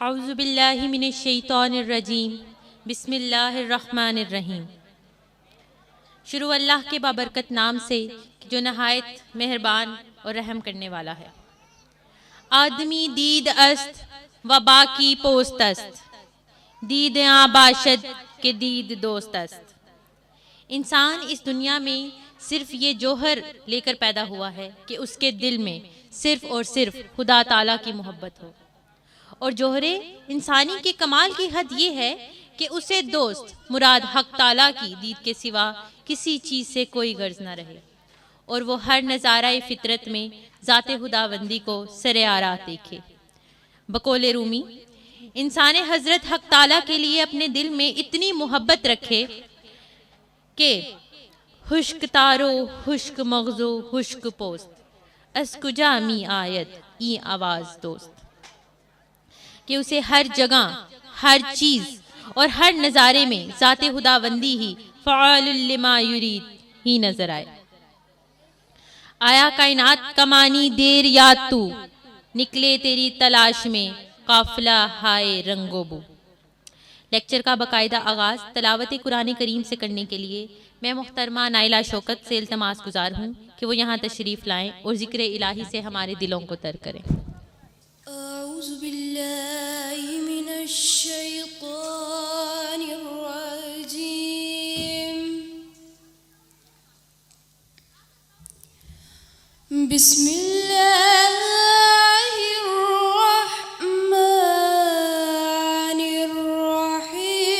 اعوذ باللہ من الشیطان الرجیم بسم اللہ الرحمن الرحیم۔ شروع اللہ کے بابرکت نام سے جو نہایت مہربان اور رحم کرنے والا ہے۔ آدمی دید است و باقی پوست است، دید آں باشد کہ دید دوست است۔ انسان اس دنیا میں صرف یہ جوہر لے کر پیدا ہوا ہے کہ اس کے دل میں صرف اور صرف خدا تعالیٰ کی محبت ہو، اور جوہر انسانی کے کمال کی حد یہ ہے کہ اسے دوست مراد حق تعالیٰ کی دید کے سوا کسی چیز سے کوئی غرض نہ رہے، اور وہ ہر نظارہ فطرت میں ذات خداوندی کو سر آرات دیکھے۔ بقول رومی، انسان حضرت حق تعالیٰ کے لیے اپنے دل میں اتنی محبت رکھے کہ خشک تارو خشک مغزو خشک پوست از کجا می آید این آواز دوست، کہ اسے ہر جگہ، ہر چیز اور ہر نظارے میں ذات خداوندی ہی فعال لما یرید ہی نظر آئے۔ آیا کائنات کا معنی دیر یاد تو، نکلے تیری تلاش میں قافلہ ہائے رنگ و بو۔ لیکچر کا باقاعدہ آغاز تلاوت قرآن کریم سے کرنے کے لیے میں محترمہ نائلہ شوکت سے التماس گزار ہوں کہ وہ یہاں تشریف لائیں اور ذکر الہی سے ہمارے دلوں کو تر کریں۔ اعوذ باللہ من الشیطان الرجیم، بسم اللہ الرحمن الرحیم۔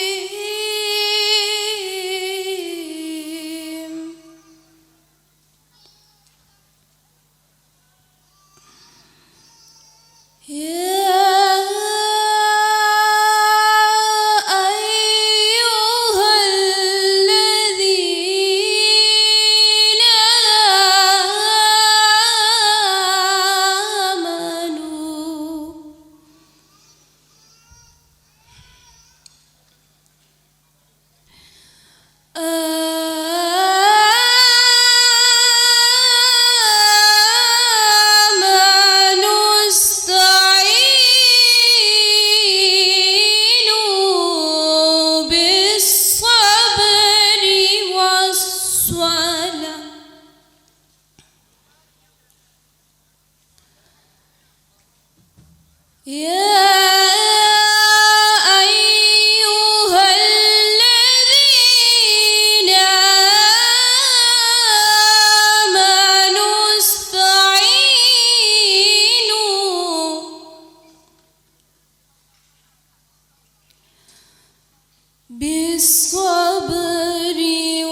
بالصبر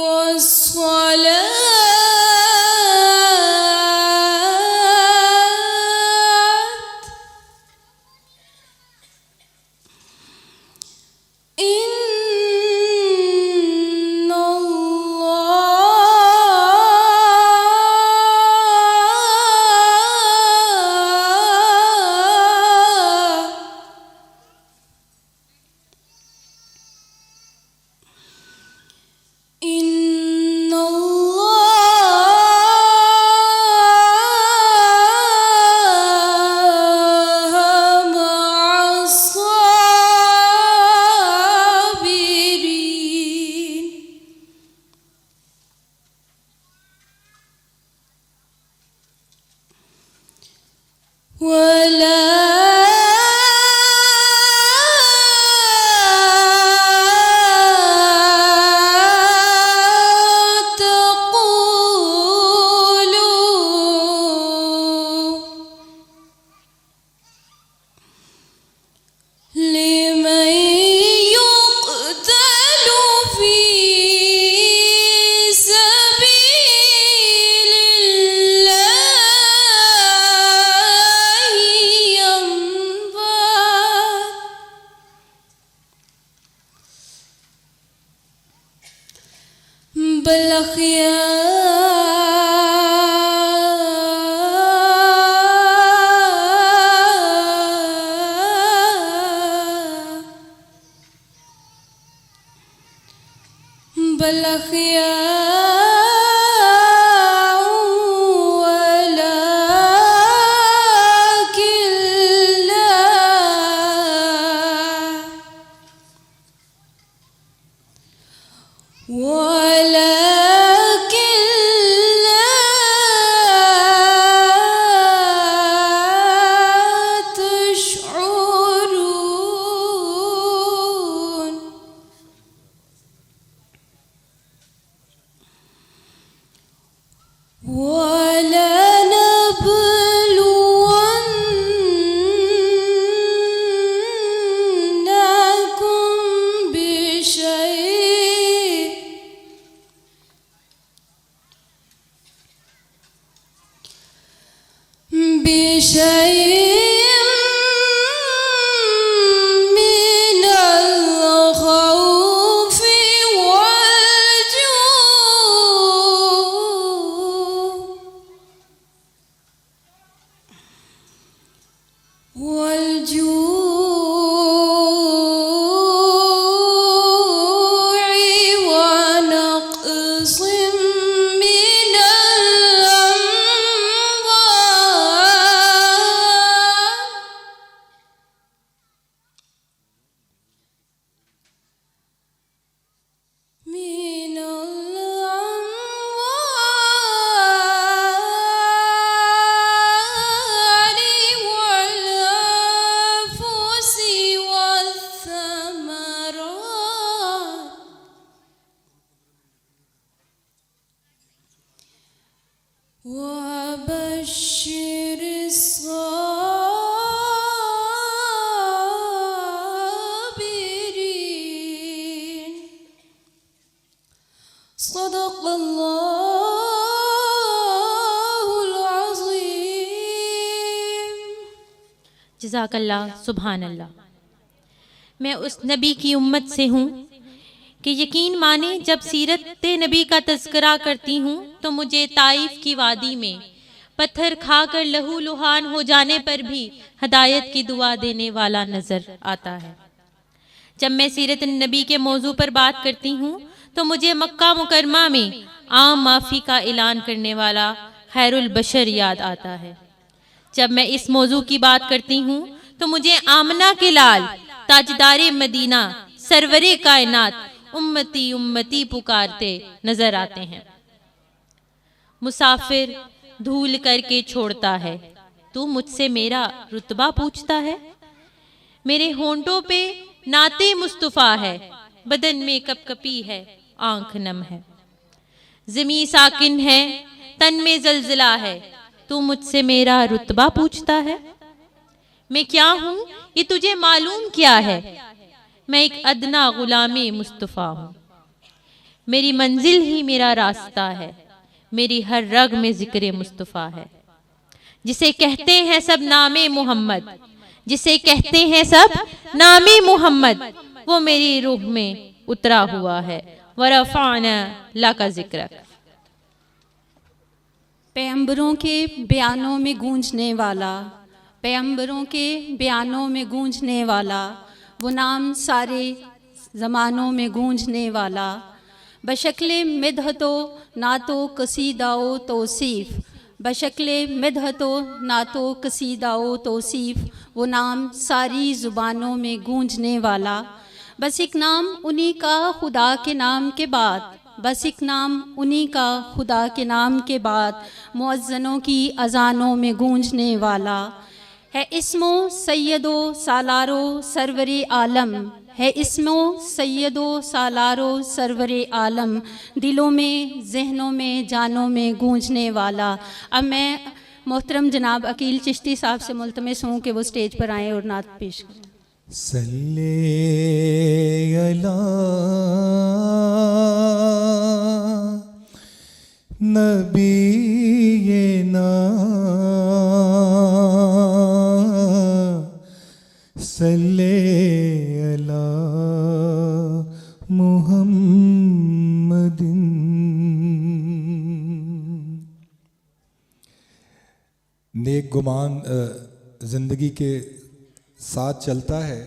والصلاة إن الله مع الصابرين۔ ولا تقولوا لمن يقتل في سبيل الله أموات بل أحياء ولكن لا والجوع ونقص من الأموال والأنفس والثمرات وبشر الصابرين. صدق اللہ العظیم. جزاک اللہ. سبحان اللہ. میں اس نبی کی امت سے ہوں کہ یقین مانے جب سیرت نبی کا تذکرہ کرتی ہوں تو مجھے طائف کی وادی میں پتھر کھا کر لہو لہان ہو جانے پر بھی ہدایت کی دعا دینے والا نظر آتا ہے. جب میں سیرت نبی کے موضوع پر بات کرتی ہوں تو مجھے مکہ مکرمہ میں عام معافی کا اعلان کرنے والا خیر البشر یاد آتا ہے. جب میں اس موضوع کی بات کرتی ہوں تو مجھے آمنہ کے لال تاجدار مدینہ سرور کائنات امتی امتی پکارتے نظر آتے ہیں. مسافر دھول کر کے چھوڑتا ہے، تو مجھ سے میرا رتبہ پوچھتا ہے. میرے ہونٹوں پہ نعت مصطفیٰ ہے، بدن میں کپ کپی ہے، آنکھ نم ہے. زمیں ساکن ہے، تن میں زلزلہ ہے، تو مجھ سے میرا رتبہ پوچھتا ہے. میں کیا ہوں یہ تجھے معلوم کیا ہے؟ میں ایک ادنا غلام مصطفیٰ ہوں. میری منزل ہی میرا راستہ ہے، میری ہر رگ میں ذکر مصطفیٰ ہے. جسے کہتے ہیں سب نام محمد، جسے کہتے ہیں سب نام محمد، وہ میری روح میں اترا ہوا ہے. وَرَفَعْنَا لَكَ ذِكْرَكَ. پیغمبروں کے بیانوں میں گونجنے والا، پیغمبروں کے بیانوں میں گونجنے والا، وہ نام سارے زمانوں میں گونجنے والا. بشکل مدحت و نعت و قصیدہ و توصیف، بشکل مدحت و نعت و قصیدہ و توصیف، وہ نام ساری زبانوں میں گونجنے والا. بس ایک نام انہی کا خدا کے نام کے بعد، بس ایک نام انہی کا خدا کے نام کے بعد، مؤذنوں کی اذانوں میں گونجنے والا ہے. اسمو سید و سالارو سرور عالم ہے، اسمو سید و سالارو سرور عالم، دلوں میں ذہنوں میں جانوں میں گونجنے والا. اب میں محترم جناب عقیل چشتی صاحب سے ملتمس ہوں کہ وہ سٹیج پر آئیں اور نعت پیش کریں. صلی علی نبینا صلی علی محمد. نیک گمان زندگی کے ساتھ چلتا ہے،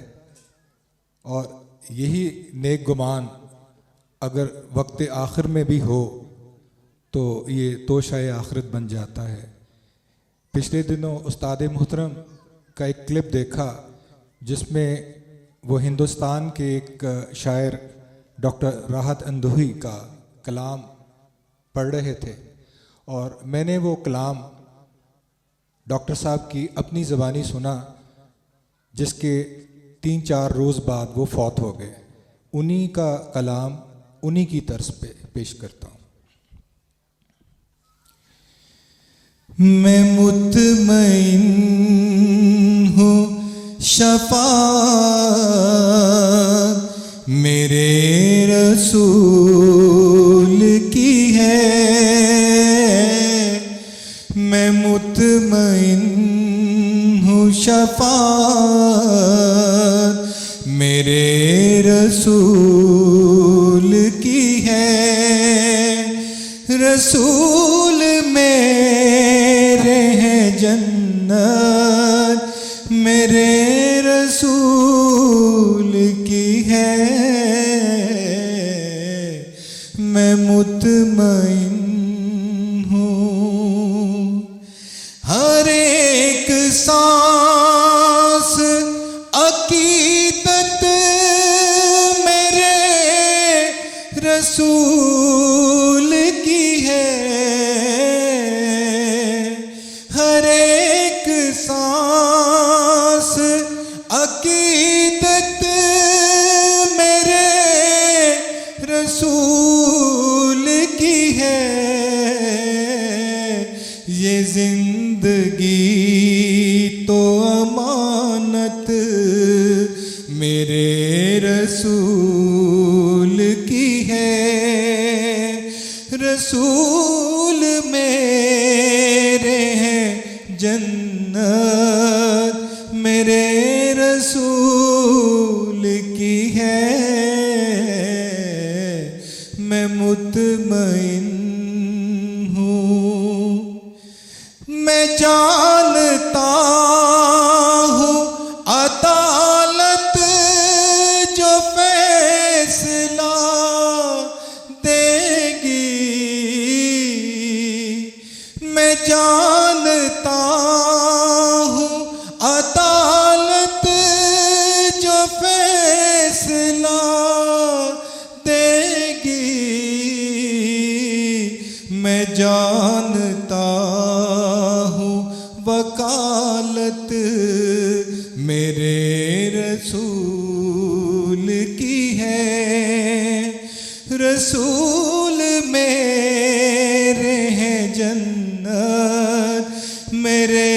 اور یہی نیک گمان اگر وقت آخر میں بھی ہو تو یہ توشہ آخرت بن جاتا ہے. پچھلے دنوں استاد محترم کا ایک کلپ دیکھا جس میں وہ ہندوستان کے ایک شاعر ڈاکٹر راحت اندوہی کا کلام پڑھ رہے تھے، اور میں نے وہ کلام ڈاکٹر صاحب کی اپنی زبانی سنا، جس کے 3-4 روز بعد وہ فوت ہو گئے. انہی کا کلام انہی کی طرز پہ پیش کرتا ہوں. میں مطمئن ہوں شفاعت میرے رسول کی ہے، میں مطمئن ہوں شفاعت میرے رسول کی ہے. رسول میرے ہیں جنت میرے رسول کی ہے میں مطمئن ہوں، ہر ایک سانس عقیدت میرے رسول کی ہے، ہر ایک سانس عقیدت میرے رسول کی ہے، یہ زندگی تو امانت میرے رسول کی ہے، رسول میرے ہیں جنت میرے رسول کی ہے، میں مطمئن ہوں، میں جانتا ہوں عدالت جو فیصلہ دے گی، میں جانتا ہوں عدالت جو فیصلہ دے گی، میں جانتا ہوں وکالت میرے رسول کی ہے، رسول میرے ہیں جنت میرے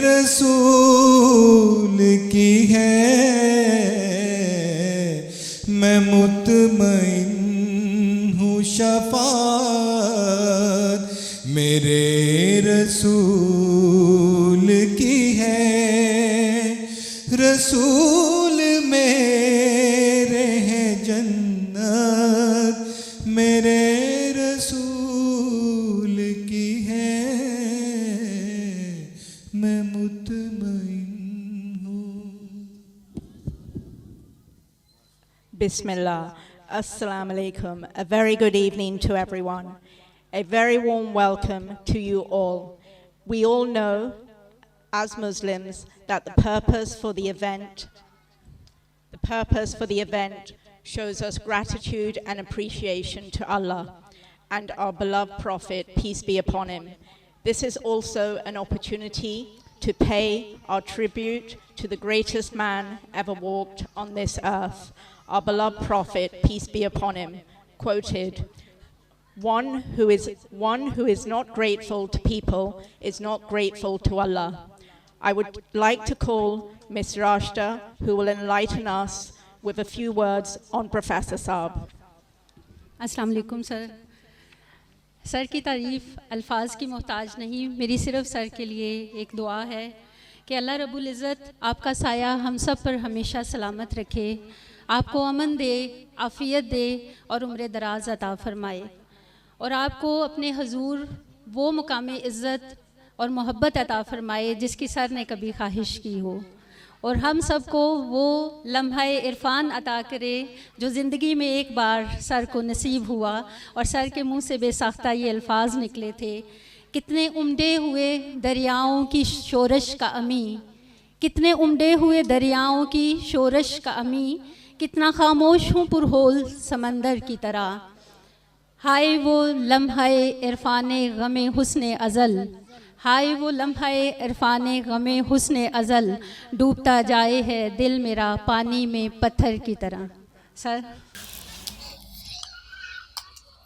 رسول کی ہے، میں مطمئن ہوں شفاعت میرے رسول کی ہے، رسول میرے ہیں جنت میرے رسول کی ہے، میں مطمئن ہوں۔ Bismillah. Assalamu alaikum. A very good evening to everyone. A very warm welcome to you all. We all know, as Muslims, that the purpose for the event shows us gratitude and appreciation to Allah and our beloved Prophet, peace be upon him. This is also an opportunity to pay our tribute to the greatest man ever walked on this earth. Our beloved Prophet, peace be upon him, quoted, one who is not grateful to people is not grateful to Allah. I would like to call Miss Rashta, who will enlighten us with a few words on Professor Saab. السلام علیکم سر. سر کی تعریف الفاظ کی محتاج نہیں، میری صرف سر کے لیے ایک دعا ہے کہ اللہ رب العزت آپ کا سایہ ہم سب پر ہمیشہ سلامت رکھے، آپ کو امن دے، عافیت دے اور عمر دراز عطا فرمائے، اور آپ کو اپنے حضور وہ مقام عزت اور محبت عطا فرمائے جس کی سر نے کبھی خواہش کی ہو، اور ہم سب کو وہ لمحہ عرفان عطا کرے جو زندگی میں ایک بار سر کو نصیب ہوا، اور سر کے منہ سے بے ساختہ یہ الفاظ نکلے تھے، کتنے امڈے ہوئے دریاؤں کی شورش کا امی، کتنے امڈے ہوئے دریاؤں کی شورش کا امی، کتنا خاموش ہوں پرہول سمندر کی طرح، ہائے وہ لمحہ عرفان غم حسن ازل، ہائے وہ لمحہ عرفان غم حسن ازل، ڈوبتا جائے ہے دل میرا پانی میں پتھر کی طرح. سر.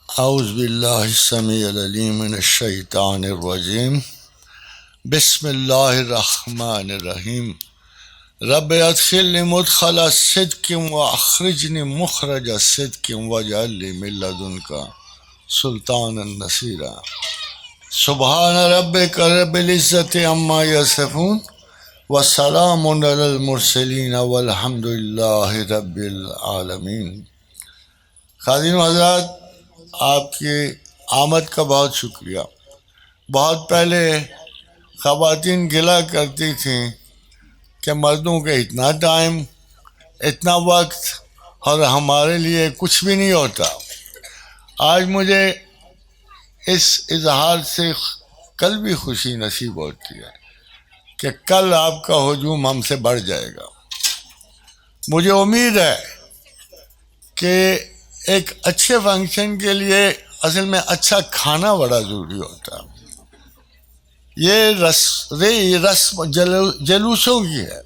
اعوذ باللہ السمیع العلیم من الشیطان الرجیم، بسم اللہ الرحمن الرحیم، رب ادخلنی مدخل صدق واخرجنی مخرج صدق واجعل لی من لدنک سلطانا نصیرا. سبحان ربک رب العزت عما یصفون وسلام علی المرسلین والحمد للہ رب العالمین. خادم حضرات، آپ کی آمد کا بہت شکریہ. بہت پہلے خواتین گلا کرتی تھیں کہ کہ مردوں کا اتنا ٹائم، اتنا وقت، اور ہمارے لیے کچھ بھی نہیں ہوتا. آج مجھے اس اظہار سے کل بھی خوشی نصیب ہوتی ہے کہ کل آپ کا ہجوم ہم سے بڑھ جائے گا. مجھے امید ہے کہ ایک اچھے فنکشن کے لیے اصل میں اچھا کھانا بڑا ضروری ہوتا ہے. یہ رسم جلوسوں کی ہے،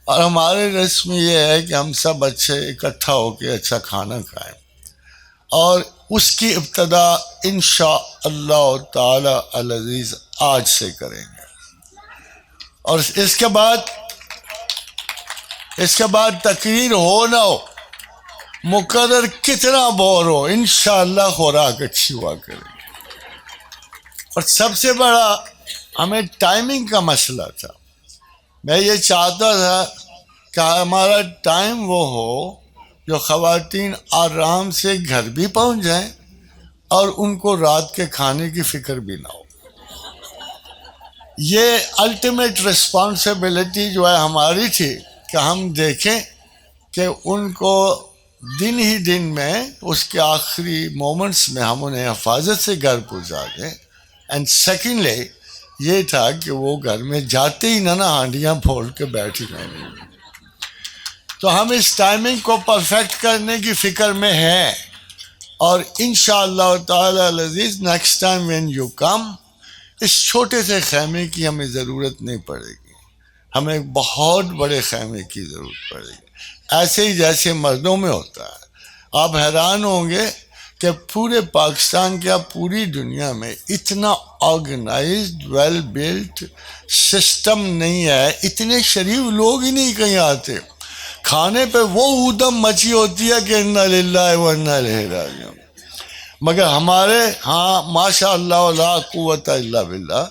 اور ہمارے رسم یہ ہے کہ ہم سب اچھے اکٹھا ہو کے اچھا کھانا کھائیں، اور اس کی ابتدا انشاءاللہ تعالی العزیز آج سے کریں گے. اور اس کے بعد تقریر ہو نہ ہو، مقرر کتنا بور ہو، انشاءاللہ خوراک اچھی ہوا کرے گی. اور سب سے بڑا ہمیں ٹائمنگ کا مسئلہ تھا. میں یہ چاہتا تھا کہ ہمارا ٹائم وہ ہو جو خواتین آرام سے گھر بھی پہنچ جائیں اور ان کو رات کے کھانے کی فکر بھی نہ ہو. یہ الٹیمیٹ رسپانسبلٹی جو ہے ہماری تھی کہ ہم دیکھیں کہ ان کو دن ہی دن میں اس کے آخری مومنٹس میں ہم انہیں حفاظت سے گھر پہنچا دیں. اینڈ سیکنڈلی یہ تھا کہ وہ گھر میں جاتے ہی نہ ہانڈیاں پھول کے بیٹھی رہیں. تو ہم اس ٹائمنگ کو پرفیکٹ کرنے کی فکر میں ہیں، اور انشاءاللہ تعالی العزیز next time when you come, اس چھوٹے سے خیمے کی ہمیں ضرورت نہیں پڑے گی، ہمیں ایک بہت بڑے خیمے کی ضرورت پڑے گی، ایسے ہی جیسے مردوں میں ہوتا ہے. آپ حیران ہوں گے کہ پورے پاکستان کیا پوری دنیا میں اتنا آرگنائزڈ ویل بلٹ سسٹم نہیں ہے، اتنے شریف لوگ ہی نہیں کہیں آتے. کھانے پہ وہ اودم مچی ہوتی ہے کہ انا للہ و انا الیہ راجعون. مگر ہمارے ہاں ماشاء اللہ لا قوت الا باللہ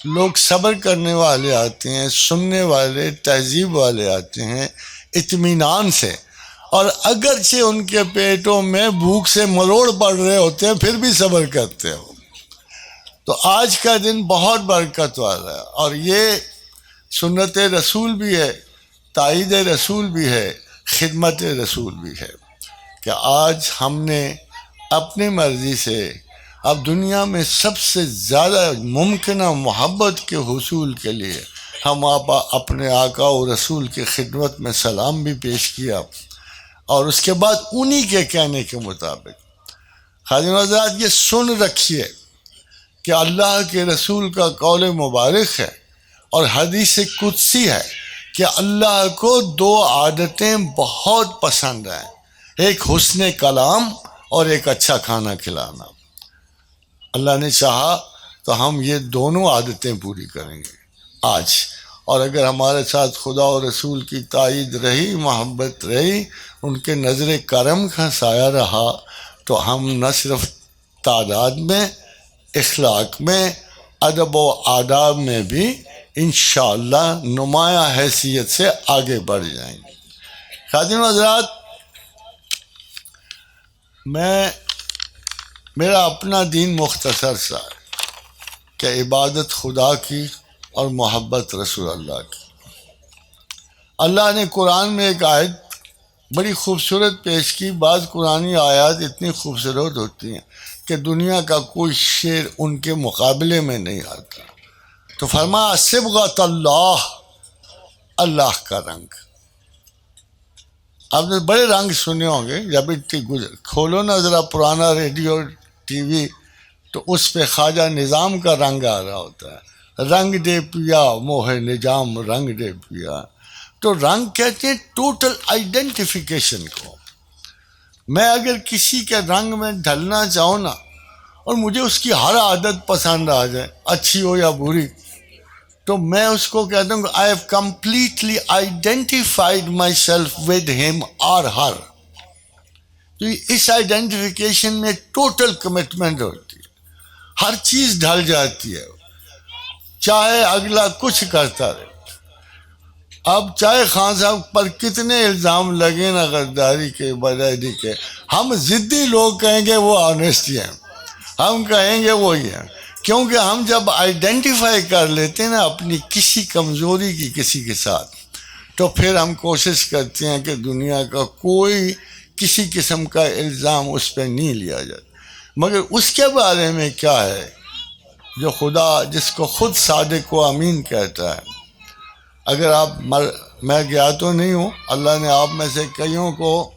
لوگ صبر کرنے والے آتے ہیں، سننے والے، تہذیب والے آتے ہیں اطمینان سے، اور اگرچہ ان کے پیٹوں میں بھوک سے مروڑ پڑ رہے ہوتے ہیں پھر بھی صبر کرتے ہو. تو آج کا دن بہت برکت والا ہے، اور یہ سنت رسول بھی ہے، تائید رسول بھی ہے، خدمت رسول بھی ہے کہ آج ہم نے اپنی مرضی سے اب دنیا میں سب سے زیادہ ممکنہ محبت کے حصول کے لیے ہم اپنے آقا و رسول کی خدمت میں سلام بھی پیش کیا، اور اس کے بعد انہی کے کہنے کے مطابق خادم حضرات یہ سن رکھیے کہ اللہ کے رسول کا قول مبارک ہے اور حدیث قدسی ہے کہ اللہ کو دو عادتیں بہت پسند ہیں، ایک حسن کلام اور ایک اچھا کھانا کھلانا. اللہ نے چاہا تو ہم یہ دونوں عادتیں پوری کریں گے آج، اور اگر ہمارے ساتھ خدا و رسول کی تائید رہی، محبت رہی، ان کے نظر کرم کا سایہ رہا، تو ہم نہ صرف تعداد میں، اخلاق میں، ادب و آداب میں بھی انشاءاللہ نمایاں حیثیت سے آگے بڑھ جائیں گے. خادم حضرات، میرا اپنا دین مختصر سا ہے کہ عبادت خدا کی اور محبت رسول اللہ کی. اللہ نے قرآن میں ایک آیت بڑی خوبصورت پیش کی. بعض قرآنی آیات اتنی خوبصورت ہوتی ہیں کہ دنیا کا کوئی شعر ان کے مقابلے میں نہیں آتا. تو فرمایا صبغۃ اللہ، اللہ کا رنگ. آپ نے بڑے رنگ سنے ہوں گے، جب کھولو نا ذرا پرانا ریڈیو ٹی وی تو اس پہ خواجہ نظام کا رنگ آ رہا ہوتا ہے، رنگ دے پیا موہ نظام رنگ دے پیا. تو رنگ کہتے ہیں ٹوٹل آئیڈینٹیفیکیشن کو. میں اگر کسی کے رنگ میں ڈھلنا چاہوں نا، اور مجھے اس کی ہر عادت پسند آ جائے، اچھی ہو یا بری، تو میں اس کو کہتا ہوں کہ I have completely identified myself with him or her. تو اس آئیڈینٹیفیکیشن میں ٹوٹل کمٹمنٹ ہوتی ہے، ہر چیز ڈھل جاتی ہے، چاہے اگلا کچھ کرتا رہے. اب چاہے خان صاحب پر کتنے الزام لگے نا غداری کے، بدعہدی کے، ہم ضدی لوگ کہیں گے وہ آنیسٹی ہیں، ہم کہیں گے وہی ہیں. کیونکہ ہم جب آئیڈینٹیفائی کر لیتے ہیں نا اپنی کسی کمزوری کی کسی کے ساتھ، تو پھر ہم کوشش کرتے ہیں کہ دنیا کا کوئی کسی قسم کا الزام اس پہ نہیں لیا جاتا. مگر اس کے بارے میں کیا ہے جو خدا جس کو خود صادق و امین کہتا ہے. اگر آپ میں گیا تو نہیں ہوں، اللہ نے آپ میں سے کئیوں کو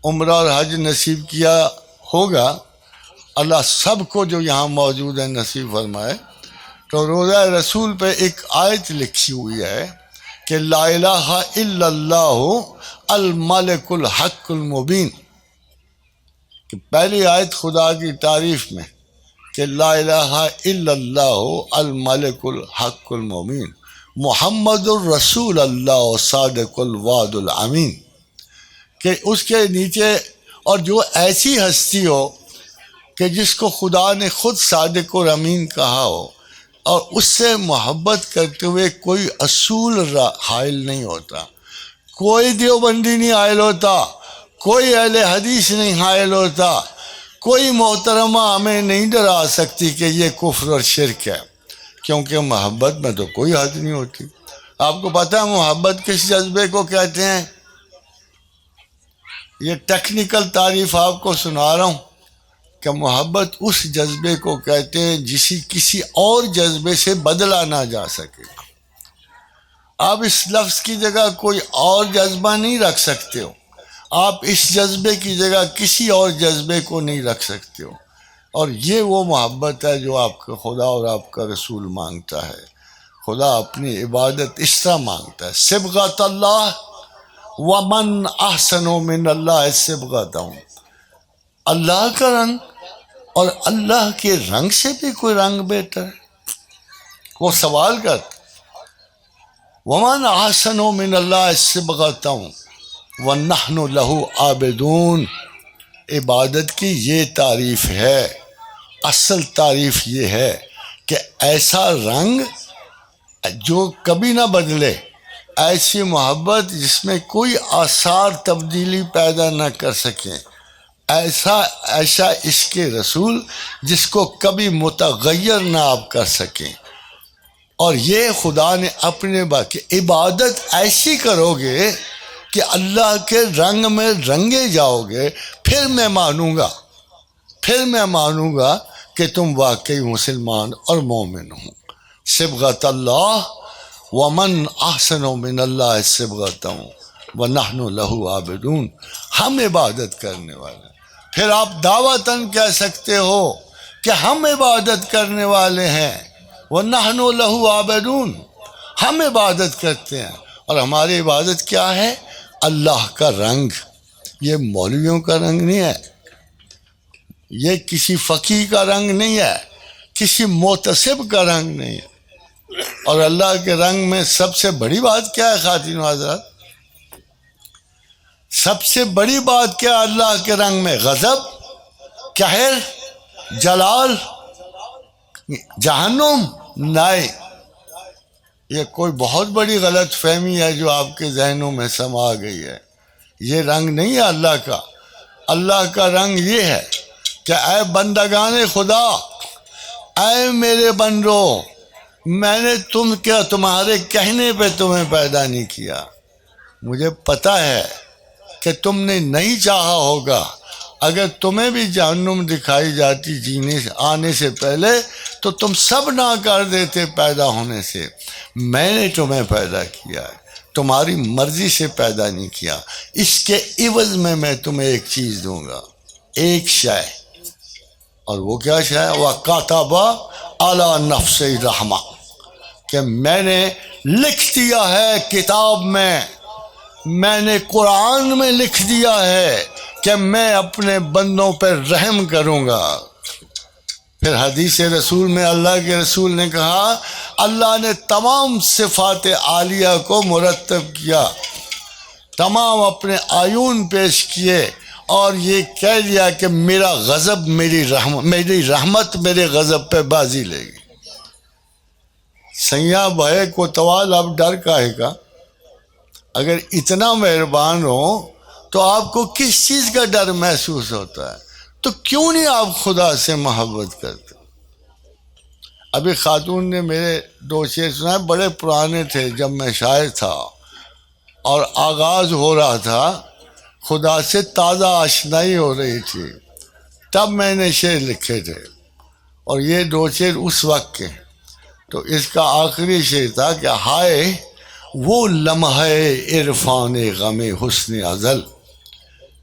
عمرہ اور حج نصیب کیا ہوگا، اللہ سب کو جو یہاں موجود ہے نصیب فرمائے. تو روضہ رسول پہ ایک آیت لکھی ہوئی ہے کہ لا الہ الا اللہ الملک الحق المبین، کہ پہلی آیت خدا کی تعریف میں کہ لا الہ الا اللہ الملک الحق المبین محمد الرسول اللہ صادق الوعد الامین، کہ اس کے نیچے اور جو ایسی ہستی ہو کہ جس کو خدا نے خود صادق اور امین کہا ہو اور اس سے محبت کرتے ہوئے کوئی اصول حائل نہیں ہوتا، کوئی دیوبندی نہیں حائل ہوتا، کوئی اہل حدیث نہیں حائل ہوتا، کوئی محترمہ ہمیں نہیں ڈرا سکتی کہ یہ کفر اور شرک ہے، کیونکہ محبت میں تو کوئی حد نہیں ہوتی. آپ کو پتہ ہے محبت کس جذبے کو کہتے ہیں؟ یہ ٹیکنیکل تعریف آپ کو سنا رہا ہوں کہ محبت اس جذبے کو کہتے ہیں کسی اور جذبے سے بدلا نہ جا سکے. آپ اس لفظ کی جگہ کوئی اور جذبہ نہیں رکھ سکتے ہو، آپ اس جذبے کی جگہ کسی اور جذبے کو نہیں رکھ سکتے ہو، اور یہ وہ محبت ہے جو آپ کا خدا اور آپ کا رسول مانگتا ہے. خدا اپنی عبادت اس طرح مانگتا ہے، صبغۃ اللہ ومن احسن من اللہ صبغۃ، اللہ کا رنگ اور اللہ کے رنگ سے بھی کوئی رنگ بہتر ہے. وہ سوال کرتا ومن احسن من اللہ صبغۃ ونحن لہ عابدون. عبادت کی یہ تعریف ہے، اصل تعریف یہ ہے کہ ایسا رنگ جو کبھی نہ بدلے، ایسی محبت جس میں کوئی آثار تبدیلی پیدا نہ کر سکیں، ایسا عشق رسول جس کو کبھی متغیر نہ آپ کر سکیں. اور یہ خدا نے اپنے باقی عبادت ایسی کرو گے کہ اللہ کے رنگ میں رنگے جاؤ گے، پھر میں مانوں گا کہ تم واقعی مسلمان اور مومن ہوں. صبغۃ اللہ ومن احسن من اللہ صبغۃ ونحن لہ عابدون. ہم عبادت کرنے والے. پھر آپ دعوتاً کہہ سکتے ہو کہ ہم عبادت کرنے والے ہیں، وَنَحْنُ لَهُ عَابِدُونَ، ہم عبادت کرتے ہیں. اور ہماری عبادت کیا ہے؟ اللہ کا رنگ. یہ مولویوں کا رنگ نہیں ہے، یہ کسی فقیہ کا رنگ نہیں ہے، کسی محتسب کا رنگ نہیں ہے. اور اللہ کے رنگ میں سب سے بڑی بات کیا ہے خواتین و حضرات؟ سب سے بڑی بات کیا اللہ کے رنگ میں؟ غضب، قہر، جلال، جہنم؟ نہیں، یہ کوئی بہت بڑی غلط فہمی ہے جو آپ کے ذہنوں میں سما گئی ہے. یہ رنگ نہیں ہے اللہ کا. اللہ کا رنگ یہ ہے کہ اے بندگان خدا، اے میرے بندو، میں نے تمہارے کہنے پہ تمہیں پیدا نہیں کیا. مجھے پتہ ہے کہ تم نے نہیں چاہا ہوگا. اگر تمہیں بھی جہنم دکھائی جاتی آنے سے پہلے تو تم سب نہ کر دیتے پیدا ہونے سے. میں نے تمہیں پیدا کیا ہے، تمہاری مرضی سے پیدا نہیں کیا. اس کے عوض میں تمہیں ایک چیز دوں گا، ایک شے. اور وہ کیا شے؟ وَكَتَبَ عَلَى نَفْسِ الرَّحْمَةِ، کہ میں نے لکھ دیا ہے کتاب میں نے قرآن میں لکھ دیا ہے کہ میں اپنے بندوں پر رحم کروں گا. پھر حدیث رسول میں اللہ کے رسول نے کہا اللہ نے تمام صفات عالیہ کو مرتب کیا، تمام اپنے آیون پیش کیے اور یہ کہہ دیا کہ میرا غضب میری رحمت میرے غضب پہ بازی لے گی. سیاں بھائی کو توال اب ڈر کاہے کا؟ اگر اتنا مہربان ہو تو آپ کو کس چیز کا ڈر محسوس ہوتا ہے؟ تو کیوں نہیں آپ خدا سے محبت کرتے؟ ابھی خاتون نے میرے 2 شعر سنائے، بڑے پرانے تھے جب میں شاعر تھا. اور آغاز ہو رہا تھا، خدا سے تازہ آشنائی ہو رہی تھی، تب میں نے شعر لکھے تھے، اور یہ 2 شعر اس وقت کے. تو اس کا آخری شعر تھا کہ ہائے وہ لمحہ عرفان غم حسن ازل.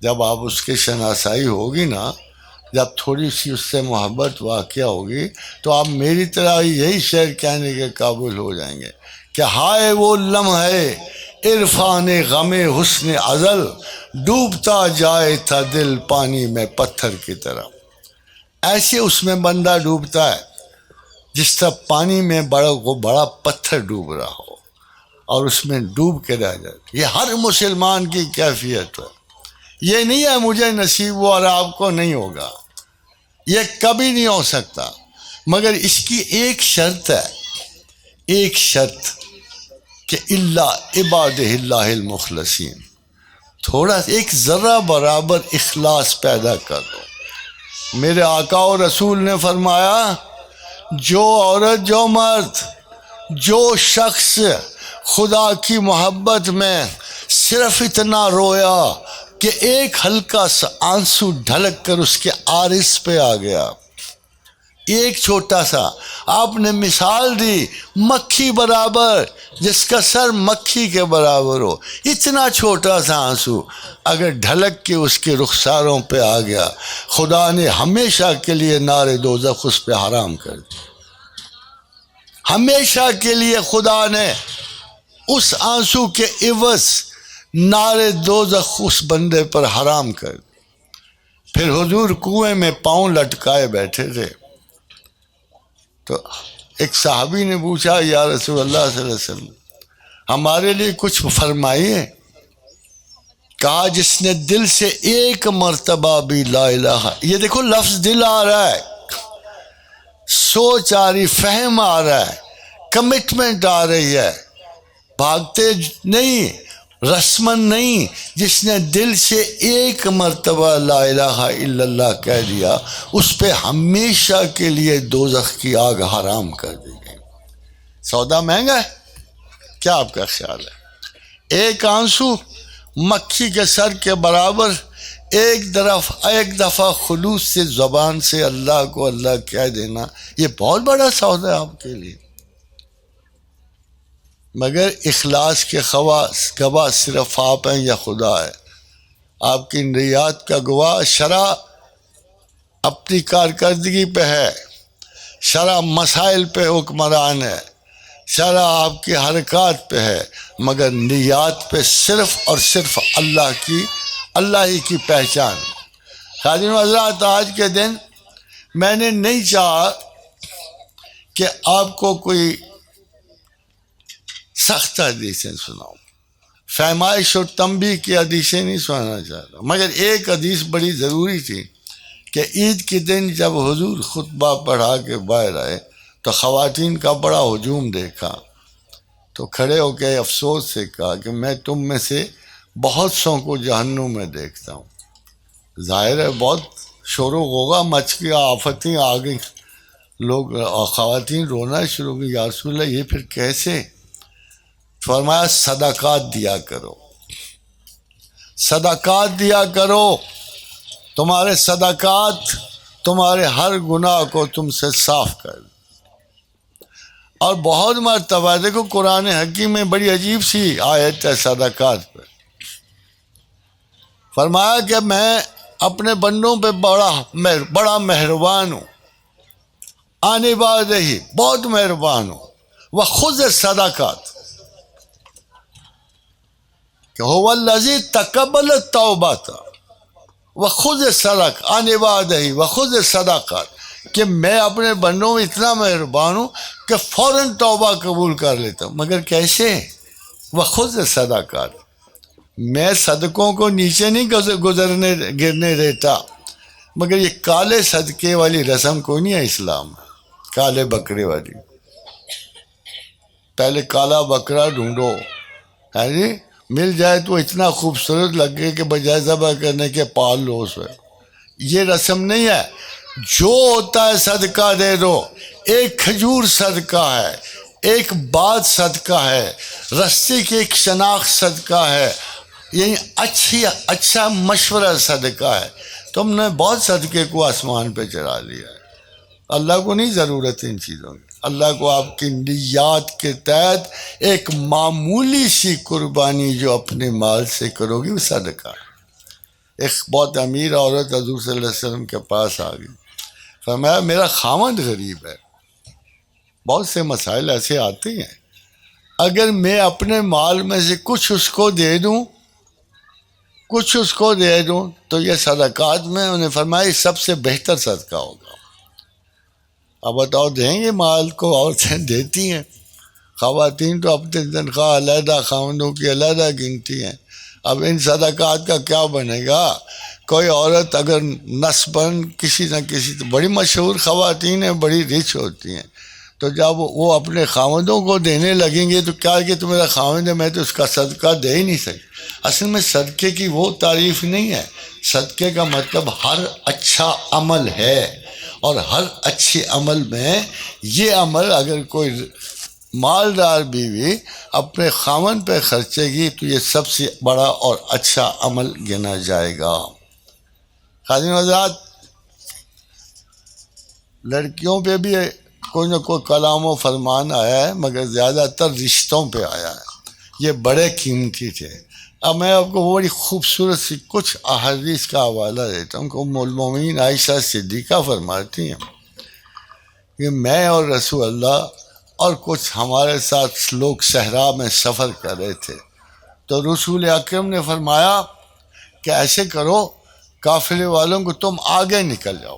جب آپ اس کی شناسائی ہوگی نا، جب تھوڑی سی اس سے محبت واقع ہوگی، تو آپ میری طرح یہی شعر کہنے کے قابل ہو جائیں گے کہ ہائے وہ لمحہ عرفان غم حسن ازل، ڈوبتا جائے تھا دل پانی میں پتھر کی طرح. ایسے اس میں بندہ ڈوبتا ہے جس طرح پانی میں بڑا پتھر ڈوب رہا ہو، اور اس میں ڈوب کے رہ جاتا. یہ ہر مسلمان کی کیفیت ہے. یہ نہیں ہے مجھے نصیب ہوا اور آپ کو نہیں ہوگا، یہ کبھی نہیں ہو سکتا. مگر اس کی ایک شرط ہے، ایک شرط کہ اللہ عباد اللہ المخلصین. تھوڑا ایک ذرہ برابر اخلاص پیدا کر دو. میرے آقا و رسول نے فرمایا، جو عورت، جو مرد، جو شخص خدا کی محبت میں صرف اتنا رویا کہ ایک ہلکا سا آنسو ڈھلک کر اس کے عارض پہ آ گیا، ایک چھوٹا سا، آپ نے مثال دی مکھی برابر، جس کا سر مکھی کے برابر ہو، اتنا چھوٹا سا آنسو اگر ڈھلک کے اس کے رخساروں پہ آ گیا، خدا نے ہمیشہ کے لیے نار دوزخ اس پہ حرام کر دی. ہمیشہ کے لیے خدا نے اس آنسو کے عوض نار دوزخ اس بندے پر حرام کر دی. پھر حضور کنویں میں پاؤں لٹکائے بیٹھے تھے، تو ایک صحابی نے پوچھا، یا رسول اللہ صلی اللہ علیہ وسلم ہمارے لیے کچھ فرمائیے. کہا جس نے دل سے ایک مرتبہ بھی لا الہ، یہ دیکھو لفظ دل آ رہا ہے، سوچ آ رہی، فہم آ رہا ہے، کمٹمنٹ آ رہی ہے، بھاگتے نہیں، رسمن نہیں. جس نے دل سے ایک مرتبہ لا الہ الا اللہ کہہ دیا، اس پہ ہمیشہ کے لیے دوزخ کی آگ حرام کر دی گئی. سودا مہنگا ہے، کیا آپ کا خیال ہے؟ ایک آنسو مکھی کے سر کے برابر، ایک دفعہ خلوص سے زبان سے اللہ کو اللہ کہہ دینا، یہ بہت بڑا سودا ہے آپ کے لیے. مگر اخلاص کے گواہ صرف آپ ہیں یا خدا ہے؟ آپ کی نیات کا گواہ شرع اپنی کارکردگی پہ ہے، شرع مسائل پہ حکمران ہے، شرع آپ کی حرکات پہ ہے، مگر نیات پہ صرف اور صرف اللہ ہی کی پہچان. خادم حضرات، آج کے دن میں نے نہیں چاہا کہ آپ کو کوئی سخت حدیثیں سناؤں، فہمائش اور تنبیہ کی حدیثیں نہیں سنانا چاہتا، مگر ایک حدیث بڑی ضروری تھی کہ عید کے دن جب حضور خطبہ پڑھا کے باہر آئے تو خواتین کا بڑا ہجوم دیکھا، تو کھڑے ہو کے افسوس سے کہا کہ میں تم میں سے بہت سو کو جہنم میں دیکھتا ہوں. ظاہر ہے بہت شور و غوغا مچ گیا، آفتیں آ گئی، لوگ اور خواتین رونا شروع کی، یا رسول اللہ یہ پھر کیسے؟ فرمایا صدقات دیا کرو، صدقات دیا کرو، تمہارے صدقات تمہارے ہر گناہ کو تم سے صاف کر. اور بہت مرتبہ دیکھو قرآن حکیم میں بڑی عجیب سی آیت ہے صدقات پہ. فرمایا کہ میں اپنے بندوں پہ بڑا مہربان ہوں، آنے بعد ہی بہت مہربان ہوں. وہ خود صدقات کہ هو الذی تقبل التوبۃ وخذ الصدق آنے بعد ہی وخذ الصدقات، کہ میں اپنے بندوں میں اتنا مہربان ہوں کہ فوراً توبہ قبول کر لیتا ہوں. مگر کیسے؟ وخذ الصدقات، میں صدقوں کو نیچے نہیں گرنے دیتا. مگر یہ کالے صدقے والی رسم کوئی نہیں ہے اسلام میں، کالے بکرے والی. پہلے کالا بکرا ڈھونڈو، ہے جی، مل جائے تو اتنا خوبصورت لگے کہ بجائے ذبح کرنے کے پال لو اس میں. یہ رسم نہیں ہے. جو ہوتا ہے صدقہ دے دو. ایک کھجور صدقہ ہے، ایک بات صدقہ ہے، رستے کی ایک شناخت صدقہ ہے، یعنی اچھا مشورہ صدقہ ہے. تم نے بہت صدقے کو آسمان پہ چڑھا لیا ہے. اللہ کو نہیں ضرورت ان چیزوں کی. اللہ کو آپ کی نیات کے تحت ایک معمولی سی قربانی جو اپنے مال سے کرو گی وہ صدقہ ہے. ایک بہت امیر عورت حضور صلی اللہ علیہ وسلم کے پاس آ گئی، فرمایا میرا خاوند غریب ہے. بہت سے مسائل ایسے آتے ہیں، اگر میں اپنے مال میں سے کچھ اس کو دے دوں تو یہ صدقات میں، انہیں فرمایا سب سے بہتر صدقہ ہوگا. اب بتاؤ دیں گے مال کو؟ عورتیں دیتی ہیں، خواتین تو اپنی تنخواہ علیحدہ، خاوندوں کی علیحدہ گنتی ہیں. اب ان صدقات کا کیا بنے گا؟ کوئی عورت اگر نسباً کسی نہ کسی، تو بڑی مشہور خواتین ہیں، بڑی رچ ہوتی ہیں، تو جب وہ اپنے خاوندوں کو دینے لگیں گے تو کیا کہ تو میرا خاوند ہے، میں تو اس کا صدقہ دے ہی نہیں سکتی. اصل میں صدقے کی وہ تعریف نہیں ہے. صدقے کا مطلب ہر اچھا عمل ہے، اور ہر اچھے عمل میں یہ عمل اگر کوئی مالدار بیوی اپنے خاوند پہ خرچے گی تو یہ سب سے بڑا اور اچھا عمل گنا جائے گا. خادم حضرات، لڑکیوں پہ بھی کوئی نہ کوئی کلام و فرمان آیا ہے، مگر زیادہ تر رشتوں پہ آیا ہے. یہ بڑے قیمتی تھے. اب میں آپ کو بڑی خوبصورت سی کچھ احادیث کا حوالہ دیتا ہوں کہ ام المومنین عائشہ صدیقہ فرماتی ہیں کہ میں اور رسول اللہ اور کچھ ہمارے ساتھ لوگ صحرا میں سفر کر رہے تھے، تو رسول اکرم نے فرمایا کہ ایسے کرو، قافلے والوں کو تم آگے نکل جاؤ.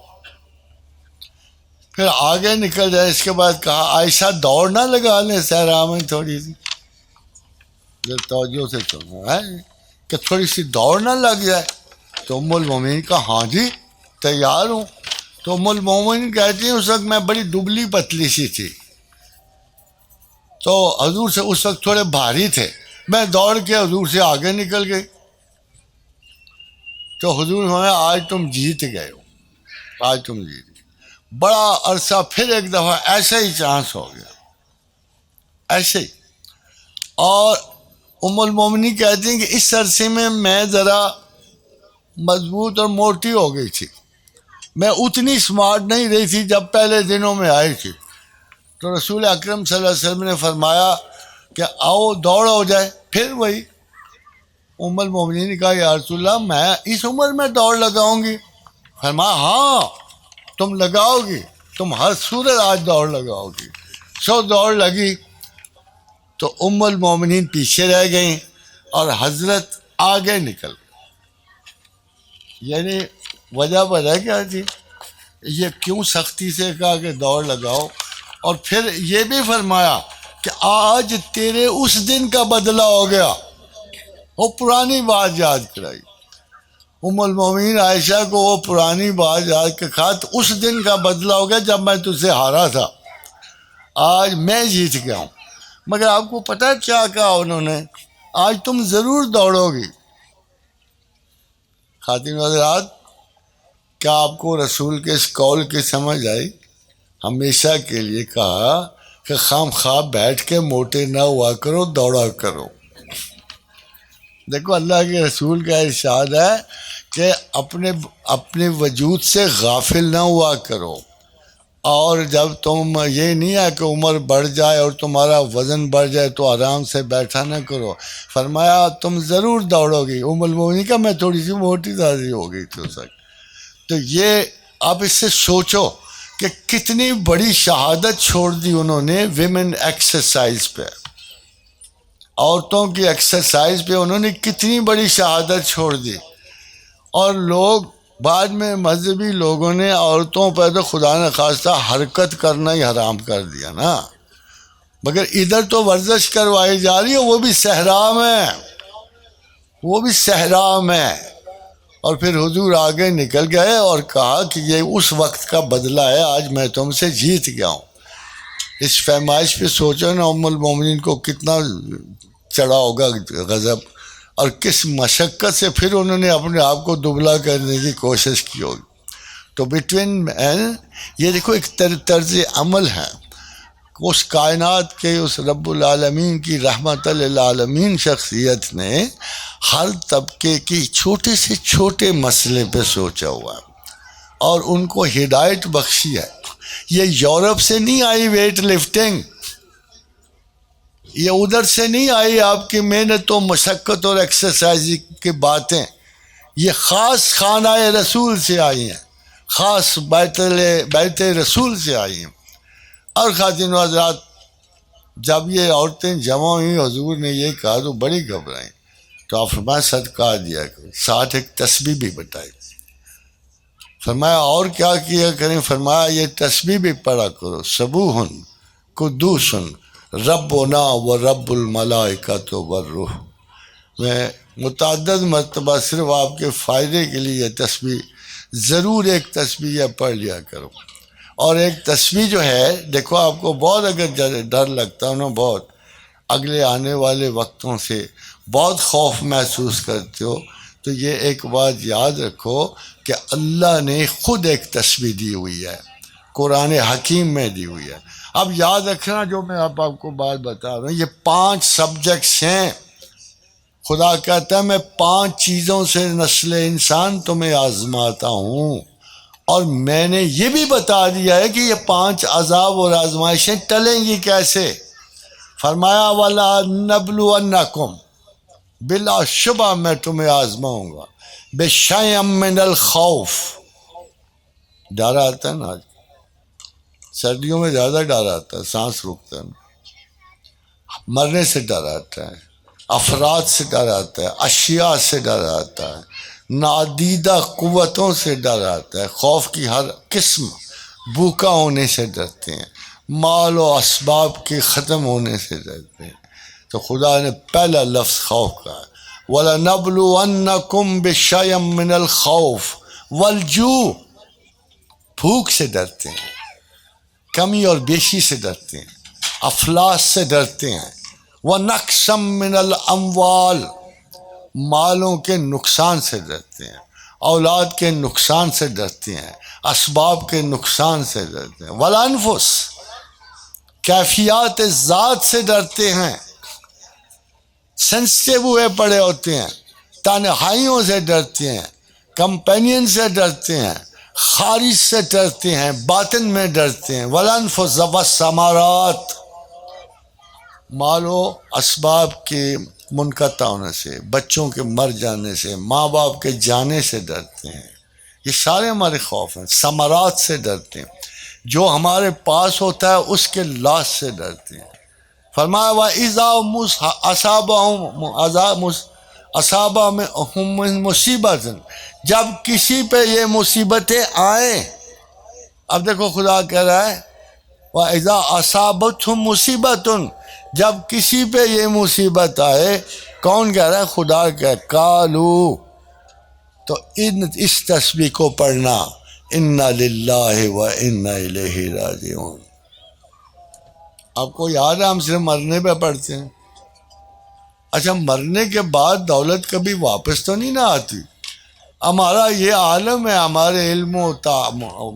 پھر آگے نکل جائے. اس کے بعد کہا عائشہ دوڑ نہ لگا لیں صحرا میں تھوڑی سی، توجہ سے سنو ہے کہ تھوڑی سی دوڑ نہ لگ جائے. تو ام المومنین کہا ہاں جی تیار ہوں. تو ام المومنین کہتی ہیں اس وقت میں بڑی دبلی پتلی سی تھی، تو حضور سے اس وقت تھوڑے بھاری تھے. میں دوڑ کے حضور سے آگے نکل گئی. تو حضور ہمیں آج تم جیت گئے ہو، آج تم جیت گئے. بڑا عرصہ پھر ایک دفعہ ایسا ہی چانس ہو گیا، ایسے ہی. اور ام المومنین کہتی ہیں کہ اس عرصے میں ذرا مضبوط اور موٹی ہو گئی تھی. میں اتنی سمارٹ نہیں رہی تھی جب پہلے دنوں میں آئی تھی. تو رسول اکرم صلی اللہ علیہ وسلم نے فرمایا کہ آؤ دوڑ ہو جائے. پھر وہی ام المومنین نے کہا یا رسول اللہ میں اس عمر میں دوڑ لگاؤں گی؟ فرمایا ہاں تم لگاؤ گی، تم ہر صورت آج دوڑ لگاؤ گی. سو دوڑ لگی تو ام المومنین پیچھے رہ گئیں اور حضرت آگے نکل گئے. یعنی وجہ پتہ کیا تھی؟ یہ کیوں سختی سے کہا کہ دوڑ لگاؤ، اور پھر یہ بھی فرمایا کہ آج تیرے اس دن کا بدلہ ہو گیا. وہ پرانی بات یاد کرائی ام المومنین عائشہ کو، وہ پرانی بات یاد کے خاطر اس دن کا بدلہ ہو گیا جب میں تجھ سے ہارا تھا، آج میں جیت گیا ہوں. مگر آپ کو پتہ کیا کہا انہوں نے؟ آج تم ضرور دوڑو گی. خاتون حضرات، کیا آپ کو رسول کے اس قول کی سمجھ آئی؟ ہمیشہ کے لیے کہا کہ خام خواہ بیٹھ کے موٹے نہ ہوا کرو، دوڑا کرو. دیکھو اللہ کے رسول کا ارشاد ہے کہ اپنے وجود سے غافل نہ ہوا کرو. اور جب تم یہ نہیں ہے کہ عمر بڑھ جائے اور تمہارا وزن بڑھ جائے تو آرام سے بیٹھا نہ کرو. فرمایا تم ضرور دوڑو گی. ام المومنین کا میں تھوڑی سی موٹی تازی ہو گئی تھی اس وقت. تو یہ آپ اس سے سوچو کہ کتنی بڑی شہادت چھوڑ دی انہوں نے ویمن ایکسرسائز پہ، عورتوں کی ایکسرسائز پہ انہوں نے کتنی بڑی شہادت چھوڑ دی. اور لوگ بعد میں مذہبی لوگوں نے عورتوں پہ تو خدا نہ خواستہ حرکت کرنا ہی حرام کر دیا نا. مگر ادھر تو ورزش کروائی جا رہی ہے، وہ بھی صحرا میں، وہ بھی صحرا میں. اور پھر حضور آگے نکل گئے اور کہا کہ یہ اس وقت کا بدلہ ہے، آج میں تم سے جیت گیا ہوں. اس فرمائش پہ سوچو نا ام المومنین کو کتنا چڑھا ہوگا غضب، اور کس مشقت سے پھر انہوں نے اپنے آپ کو دبلا کرنے کی کوشش کی ہوگی. تو بٹوین یہ دیکھو ایک طرز عمل ہے. اس کائنات کے اس رب العالمین کی رحمت للعالمین شخصیت نے ہر طبقے کی چھوٹے سے چھوٹے مسئلے پہ سوچا ہوا ہے اور ان کو ہدایت بخشی ہے. یہ یورپ سے نہیں آئی ویٹ لفٹنگ، یہ ادھر سے نہیں آئی آپ کی محنت و مشقت اور ایکسرسائز کی باتیں، یہ خاص خانہ رسول سے آئی ہیں، خاص بیت رسول سے آئی ہیں. اور خواتین و حضرات، جب یہ عورتیں جمع ہوئیں حضور نے یہ کہا تو بڑی گھبرائیں، تو آپ فرمایا صدقہ دیا کرو، ساتھ ایک تسبیح بھی بتائی. فرمایا اور کیا کیا کریں؟ فرمایا یہ تسبیح بھی پڑھا کرو، سبوح قدوس ربنا و رب الملائکۃ والروح. میں متعدد مرتبہ صرف آپ کے فائدے کے لیے یہ تسبیح، ضرور ایک تسبیح پڑھ لیا کرو. اور ایک تسبیح جو ہے، دیکھو آپ کو بہت اگر ڈر لگتا ہے نا، بہت اگلے آنے والے وقتوں سے بہت خوف محسوس کرتے ہو، تو یہ ایک بات یاد رکھو کہ اللہ نے خود ایک تسبیح دی ہوئی ہے، قرآن حکیم میں دی ہوئی ہے. اب یاد رکھنا جو میں آپ کو بات بتا رہا ہوں، یہ 5 سبجیکٹس ہیں. خدا کہتا ہے میں 5 چیزوں سے نسل انسان تمہیں آزماتا ہوں، اور میں نے یہ بھی بتا دیا ہے کہ یہ 5 عذاب اور آزمائشیں ٹلیں گی کیسے. فرمایا وَلَا نَبْلُوَنَّكُمْ، بلا شبہ میں تمہیں آزماؤں گا، بِشَيْءٍ مِّنَ الْخَوْفِ. ڈر آتا ہے نا، آج سردیوں میں زیادہ ڈر آتا ہے، سانس رکتا ہے، مرنے سے ڈر آتا ہے، افراد سے ڈر آتا ہے، اشیاء سے ڈر آتا ہے، نادیدہ قوتوں سے ڈر آتا ہے، خوف کی ہر قسم، بھوکا ہونے سے ڈرتے ہیں، مال و اسباب کے ختم ہونے سے ڈرتے ہیں. تو خدا نے پہلا لفظ خوف کہا، وَلَنَبْلُوَنَّكُمْ بِشَيْءٍ مِّنَ الْخَوْفِ وَالْجُوعِ. بھوک سے ڈرتے ہیں، کمی اور بیشی سے ڈرتے ہیں، افلاس سے ڈرتے ہیں، وَنَقْصٍ مِّنَ الْأَمْوَالِ، مالوں کے نقصان سے ڈرتے ہیں، اولاد کے نقصان سے ڈرتے ہیں، اسباب کے نقصان سے ڈرتے ہیں، وَالْأَنفُسِ، کیفیات ذات سے ڈرتے ہیں، سینسٹیو ہوئے پڑے ہوتے ہیں، تنہائیوں سے ڈرتے ہیں، کمپینین سے ڈرتے ہیں، خارج سے ڈرتے ہیں، باطن میں ڈرتے ہیں. وَالْأَنفُسِ وَالثَّمَرَاتِ، مال و اسباب کے منقطع ہونے سے، بچوں کے مر جانے سے، ماں باپ کے جانے سے ڈرتے ہیں. یہ سارے ہمارے خوف ہیں. ثمرات سے ڈرتے ہیں، جو ہمارے پاس ہوتا ہے اس کے لاس سے ڈرتے ہیں. فرمایا وَإِذَا أَصَابَهُم مُّصِیبَةٌ، جب کسی پہ یہ مصیبتیں آئیں. اب دیکھو خدا کہہ رہا ہے وَإِذَا أَصَابَتْهُم مُّصِیبَةٌ، جب کسی پہ یہ مصیبت آئے، کون کہہ رہا ہے؟ خدا کہہ قالوا، تو اس تسبیح کو پڑھنا، اِنَّا لِلَّهِ وَإِنَّا إِلَيْهِ رَاجِعُونَ. آپ کو یاد ہے ہم صرف مرنے پہ پڑھتے ہیں. اچھا مرنے کے بعد دولت کبھی واپس تو نہیں نہ آتی. ہمارا یہ عالم ہے ہمارے علم و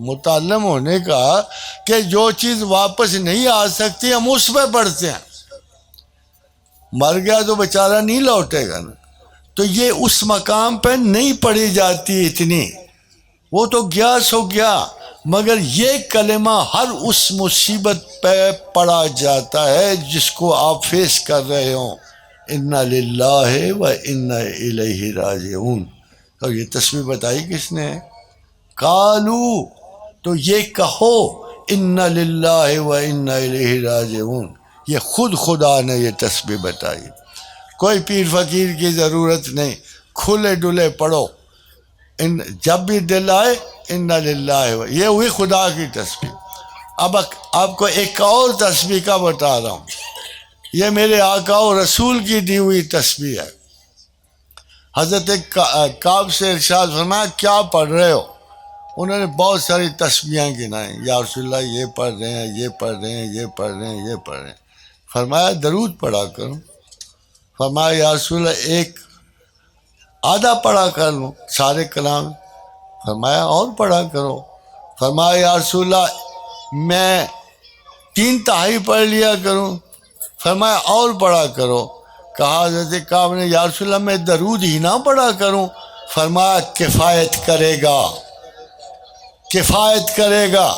متعلم ہونے کا کہ جو چیز واپس نہیں آ سکتی ہم اس پہ پڑھتے ہیں. مر گیا تو بیچارہ نہیں لوٹے گا نا، تو یہ اس مقام پہ نہیں پڑھی جاتی اتنی، وہ تو گیا سو گیا. مگر یہ کلمہ ہر اس مصیبت پہ پڑھا جاتا ہے جس کو آپ فیس کر رہے ہوں، اِنَّا لِلَّهِ وَإِنَّا إِلَيْهِ رَاجِعُونَ. اور یہ تسبیح بتائی کس نے؟ قالوا، تو یہ کہو اِنَّا لِلَّهِ وَإِنَّا إِلَيْهِ رَاجِعُونَ. یہ خود خدا نے یہ تسبیح بتائی. کوئی پیر فقیر کی ضرورت نہیں، کھلے ڈلے پڑھو، جب بھی دل آئے اِنَّا لِلَّهِ، یہ ہوئی خدا کی تسبیح. اب آپ کو ایک اور تسبیح کا بتا رہا ہوں، یہ میرے آقا و رسول کی دی ہوئی تسبیح ہے. حضرت کعب سے ارشاد فرمایا کیا پڑھ رہے ہو؟ انہوں نے بہت ساری تسبیحیں گنائیں، یا رسول اللہ یہ پڑھ رہے ہیں، یہ پڑھ رہے ہیں، یہ پڑھ رہے ہیں، یہ پڑھ رہے ہیں. فرمایا درود پڑھا کرو. فرمایا یا رسول اللہ ایک آدھا پڑھا کر لوں سارے کلام. فرمایا اور پڑھا کرو. فرمایا یا رسول اللہ میں 3 تہائی پڑھ لیا کروں؟ فرمایا اور پڑھا کرو. کہا حضرت کعب نے یا رسول اللہ میں درود ہی نہ پڑھا کروں؟ فرمایا کفایت کرے گا، کفایت کرے گا.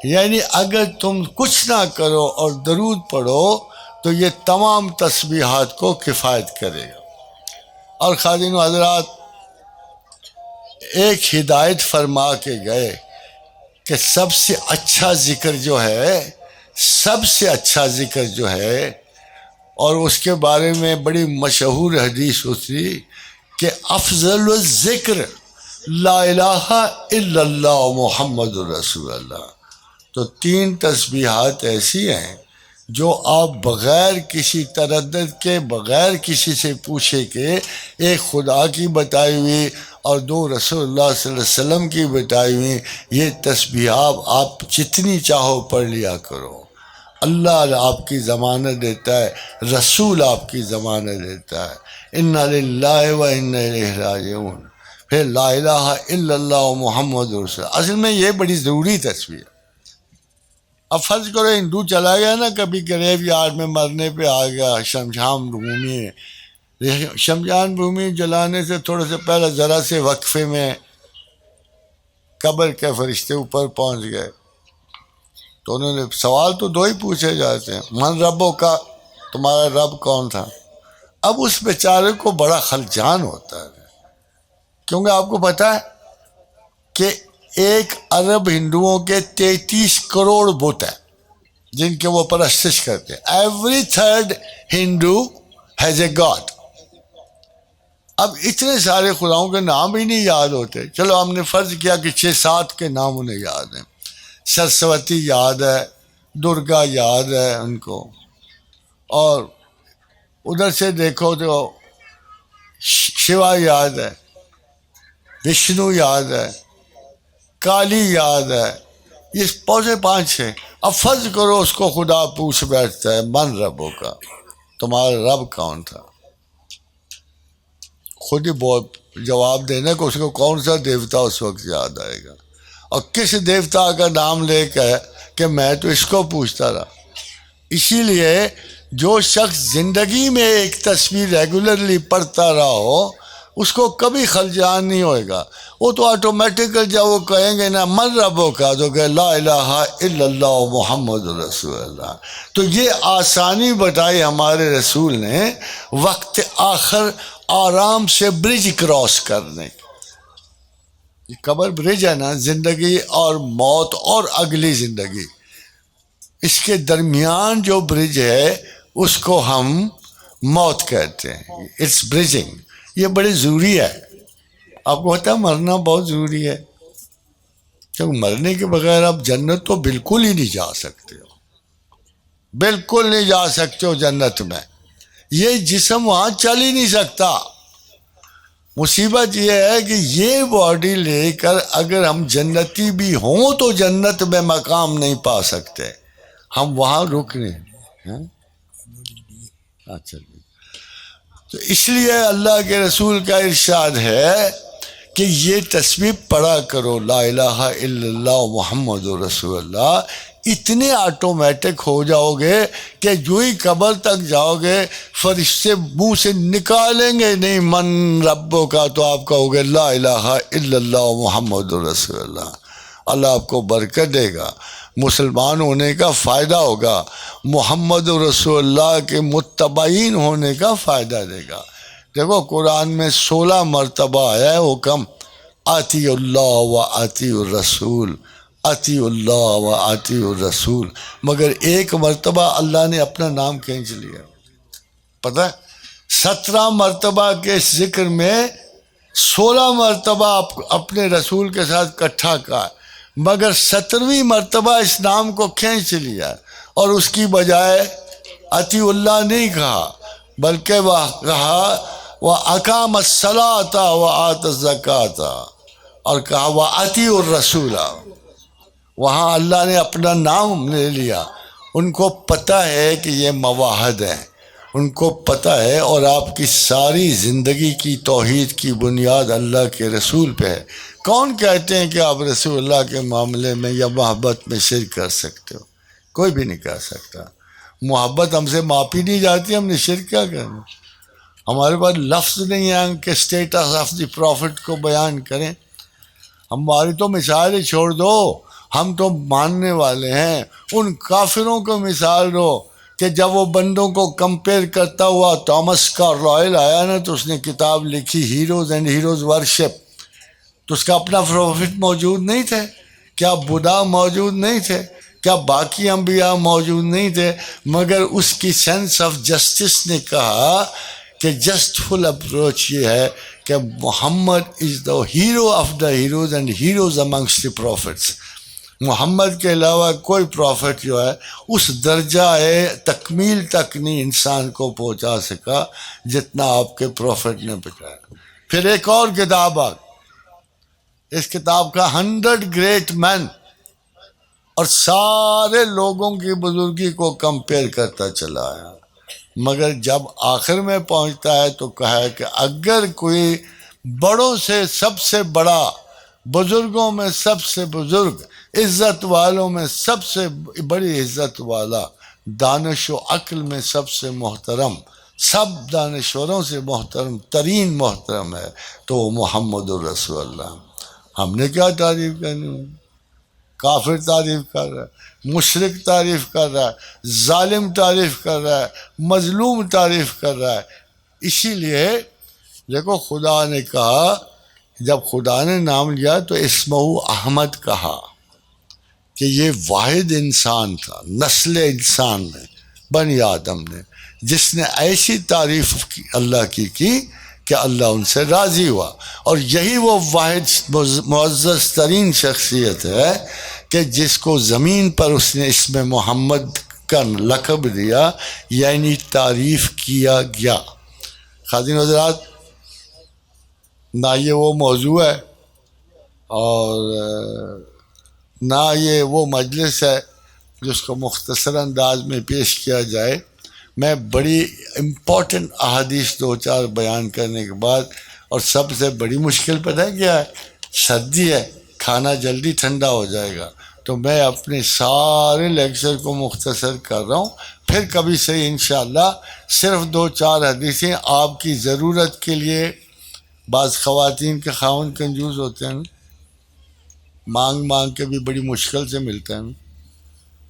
یعنی اگر تم کچھ نہ کرو اور درود پڑھو تو یہ تمام تسبیحات کو کفایت کرے گا. اور خادم و حضرات ایک ہدایت فرما کے گئے کہ سب سے اچھا ذکر جو ہے، سب سے اچھا ذکر جو ہے، اور اس کے بارے میں بڑی مشہور حدیث اتری کہ افضل الذکر لا الہ الا اللہ محمد رسول اللہ. تو 3 تسبیحات ایسی ہیں جو آپ بغیر کسی تردد کے، بغیر کسی سے پوچھے کہ ایک خدا کی بتائی ہوئی اور 2 رسول اللہ صلی اللہ علیہ وسلم کی بتائی ہوئی، یہ تسبیحات آپ جتنی چاہو پڑھ لیا کرو. اللہ آپ کی ضمانت دیتا ہے، رسول آپ کی ضمانت دیتا ہے. انا للہ و انا الیہ راجعون. پھر لا الہ الا اللہ محمد رسول اللہ. اصل میں یہ بڑی ضروری تسبیح ہے. اب فرض کرو ہندو چلا گیا نا کبھی گریو یارڈ میں مرنے پہ آ گیا، شمشان بھومی، شمشان بھومی جلانے سے تھوڑے سے پہلے ذرا سے وقفے میں قبر کے فرشتے اوپر پہنچ گئے. تو انہوں نے سوال تو 2 ہی پوچھے جاتے ہیں، من ربوں کا، تمہارا رب کون تھا؟ اب اس بیچارے کو بڑا خلجان ہوتا ہے، کیونکہ آپ کو پتہ ہے کہ 1 ارب ہندوؤں کے 33 کروڑ بت ہیں جن کے وہ پرستش کرتے ہیں. Every 3rd Hindu has a God. اب اتنے سارے خداؤں کے نام ہی نہیں یاد ہوتے. چلو ہم نے فرض کیا کہ 6-7 کے نام انہیں یاد ہیں. سرسوتی یاد ہے، درگا یاد ہے ان کو، اور ادھر سے دیکھو تو شیوا یاد ہے، وشنو یاد ہے، کالی یاد ہے. یہ پوچھے 5-6. اب فرض کرو اس کو خدا پوچھ بیٹھتا ہے من ربوں کا، تمہارا رب کون تھا؟ خود ہی بہت جواب دینے کو اس کو کون سا دیوتا اس وقت یاد آئے گا، اور کس دیوتا کا نام لے کے کہ میں تو اس کو پوچھتا رہا. اسی لیے جو شخص زندگی میں ایک تصویر ریگولرلی پڑھتا رہا ہو اس کو کبھی خلجان نہیں ہوئے گا. وہ تو آٹومیٹیکل جب وہ کہیں گے نا من ربوں کا تو کہ لا الہ الا اللہ محمد رسول اللہ. تو یہ آسانی بتائی ہمارے رسول نے وقت آخر آرام سے برج کراس کرنے. یہ قبر برج ہے نا، زندگی اور موت اور اگلی زندگی، اس کے درمیان جو برج ہے اس کو ہم موت کہتے ہیں. It's bridging. یہ بڑی ضروری ہے. آپ کو پتہ ہے مرنا بہت ضروری ہے، کیونکہ مرنے کے بغیر آپ جنت تو بالکل ہی نہیں جا سکتے ہو، بالکل نہیں جا سکتے ہو جنت میں. یہ جسم وہاں چل ہی نہیں سکتا. مصیبت یہ ہے کہ یہ باڈی لے کر اگر ہم جنتی بھی ہوں تو جنت میں مقام نہیں پا سکتے، ہم وہاں رکنے. اچھا، تو اس لیے اللہ کے رسول کا ارشاد ہے کہ یہ تسبیح پڑھا کرو لا الہ الا اللہ محمد رسول اللہ. اتنے آٹومیٹک ہو جاؤ گے کہ جو ہی قبر تک جاؤ گے فرشتے منہ سے نکالیں گے نہیں من ربوں کا، تو آپ کہو گے لا الہ الا اللہ محمد رسول اللہ. اللہ آپ کو برکت دے گا، مسلمان ہونے کا فائدہ ہوگا، محمد رسول اللہ کے متبعین ہونے کا فائدہ دے گا. دیکھو قرآن میں 16 مرتبہ آیا ہے حکم آتی اللہ و آتی الرسول، آتی اللہ و آتی الرسول، مگر 1 مرتبہ اللہ نے اپنا نام کھینچ لیا. پتہ ہے 17 مرتبہ کے ذکر میں 16 مرتبہ اپنے رسول کے ساتھ اکٹھا کہا، مگر 17ویں مرتبہ اس نام کو کھینچ لیا اور اس کی بجائے اتی اللہ نہیں کہا، بلکہ وہ کہا وَأَقَامَ الصَّلَاةَ وَآتَى الزَّكَاةَ، اور کہا وَأَطِيعُوا الرَّسُولَ. وہاں اللہ نے اپنا نام لے لیا. ان کو پتہ ہے کہ یہ مواحد ہیں، ان کو پتہ ہے، اور آپ کی ساری زندگی کی توحید کی بنیاد اللہ کے رسول پہ ہے. کون کہتے ہیں کہ آپ رسول اللہ کے معاملے میں یا محبت میں شرک کر سکتے ہو؟ کوئی بھی نہیں کہہ سکتا. محبت ہم سے ماپی نہیں جاتی، ہم نے شرک کیا کرنا. ہمارے پاس لفظ نہیں ہیں کہ اسٹیٹس آف دی پروفٹ کو بیان کریں. ہماری تو مثالیں چھوڑ دو، ہم تو ماننے والے ہیں. ان کافروں کو مثال دو کہ جب وہ بندوں کو کمپیئر کرتا ہوا تھامس کارلائل آیا نا، تو اس نے کتاب لکھی ہیروز اینڈ ہیروز ورشپ. تو اس کا اپنا پروفٹ موجود نہیں تھے؟ کیا بدا موجود نہیں تھے؟ کیا باقی انبیاء موجود نہیں تھے؟ مگر اس کی سینس آف جسٹس نے کہا کہ جسٹفل اپروچ یہ ہے کہ Muhammad is the hero of the heroes and heroes amongst the prophets. Muhammad کے علاوہ کوئی پروفٹ جو ہے اس درجہ تکمیل تک نہیں انسان کو پہنچا سکا جتنا آپ کے پروفٹ نے پہنچایا. پھر ایک اور کتاب آ، اس کتاب کا 100 گریٹ مین، اور سارے لوگوں کی بزرگی کو کمپیئر کرتا چلا آیا. مگر جب آخر میں پہنچتا ہے تو کہا ہے کہ اگر کوئی بڑوں سے سب سے بڑا، بزرگوں میں سب سے بزرگ، عزت والوں میں سب سے بڑی عزت والا، دانش و عقل میں سب سے محترم، سب دانشوروں سے محترم ترین محترم ہے، تو وہ محمد الرسول اللہ. ہم نے کیا تعریف کرنی؟ کافر تعریف کر رہا ہے، مشرک تعریف کر رہا ہے، ظالم تعریف کر رہا ہے، مظلوم تعریف کر رہا ہے. اسی لیے دیکھو خدا نے کہا، جب خدا نے نام لیا تو اسمہ احمد کہا کہ یہ واحد انسان تھا، نسل انسان نے، بنی آدم نے، جس نے ایسی تعریف اللہ کی کہ اللہ ان سے راضی ہوا. اور یہی وہ واحد معزز ترین شخصیت ہے کہ جس کو زمین پر اس نے اسم محمد کا لقب دیا، یعنی تعریف کیا گیا. خادم حضرات، نہ یہ وہ موضوع ہے اور نہ یہ وہ مجلس ہے جس کو مختصر انداز میں پیش کیا جائے. میں بڑی امپورٹنٹ احادیث 2-4 بیان کرنے کے بعد، اور سب سے بڑی مشکل پتہ ہے کیا ہے؟ سردی ہے، کھانا جلدی ٹھنڈا ہو جائے گا، تو میں اپنے سارے لیکچر کو مختصر کر رہا ہوں. پھر کبھی سے انشاءاللہ صرف 2-4 حدیثیں آپ کی ضرورت کے لیے. بعض خواتین کے خاوند کنجوس ہوتے ہیں، مانگ مانگ کے بھی بڑی مشکل سے ملتے ہیں،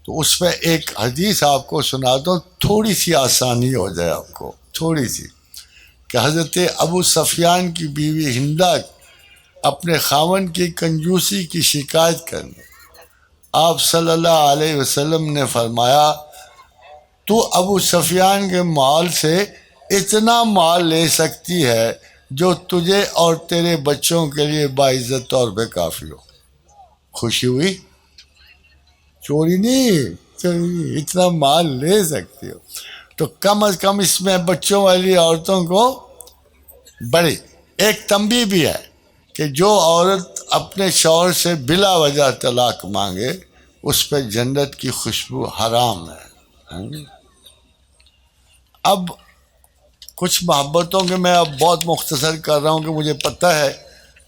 تو اس پہ ایک حدیث آپ کو سناتا ہوں، تھوڑی سی آسانی ہو جائے آپ کو، تھوڑی سی. کہ حضرت ابو سفیان کی بیوی ہندہ اپنے خاوند کی کنجوسی کی شکایت کرنے، آپ صلی اللہ علیہ وسلم نے فرمایا، تو ابو سفیان کے مال سے اتنا مال لے سکتی ہے جو تجھے اور تیرے بچوں کے لیے باعزت طور پہ کافی ہو. خوشی ہوئی؟ چوری نہیں، اتنا مال لے سکتی ہو تو کم از کم اس میں بچوں والی عورتوں کو بڑی ایک تنبیہ بھی ہے کہ جو عورت اپنے شوہر سے بلا وجہ طلاق مانگے اس پہ جنت کی خوشبو حرام ہے. اب کچھ محبتوں کے میں اب بہت مختصر کر رہا ہوں کہ مجھے پتہ ہے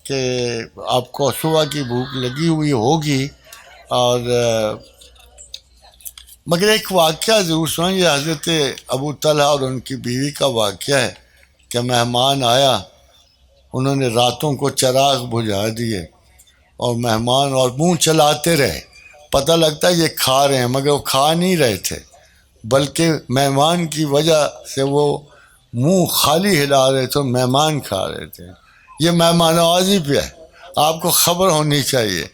کہ آپ کو صبح کی بھوک لگی ہوئی ہوگی، اور مگر ایک واقعہ ضرور سنیں. یہ حضرت ابو طلحہ اور ان کی بیوی کا واقعہ ہے کہ مہمان آیا، انہوں نے راتوں کو چراغ بجھا دیے اور مہمان اور منہ چلاتے رہے. پتہ لگتا ہے یہ کھا رہے ہیں مگر وہ کھا نہیں رہے تھے، بلکہ مہمان کی وجہ سے وہ منہ خالی ہلا رہے تھے، مہمان کھا رہے تھے. یہ مہمان نوازی پہ ہے، آپ کو خبر ہونی چاہیے.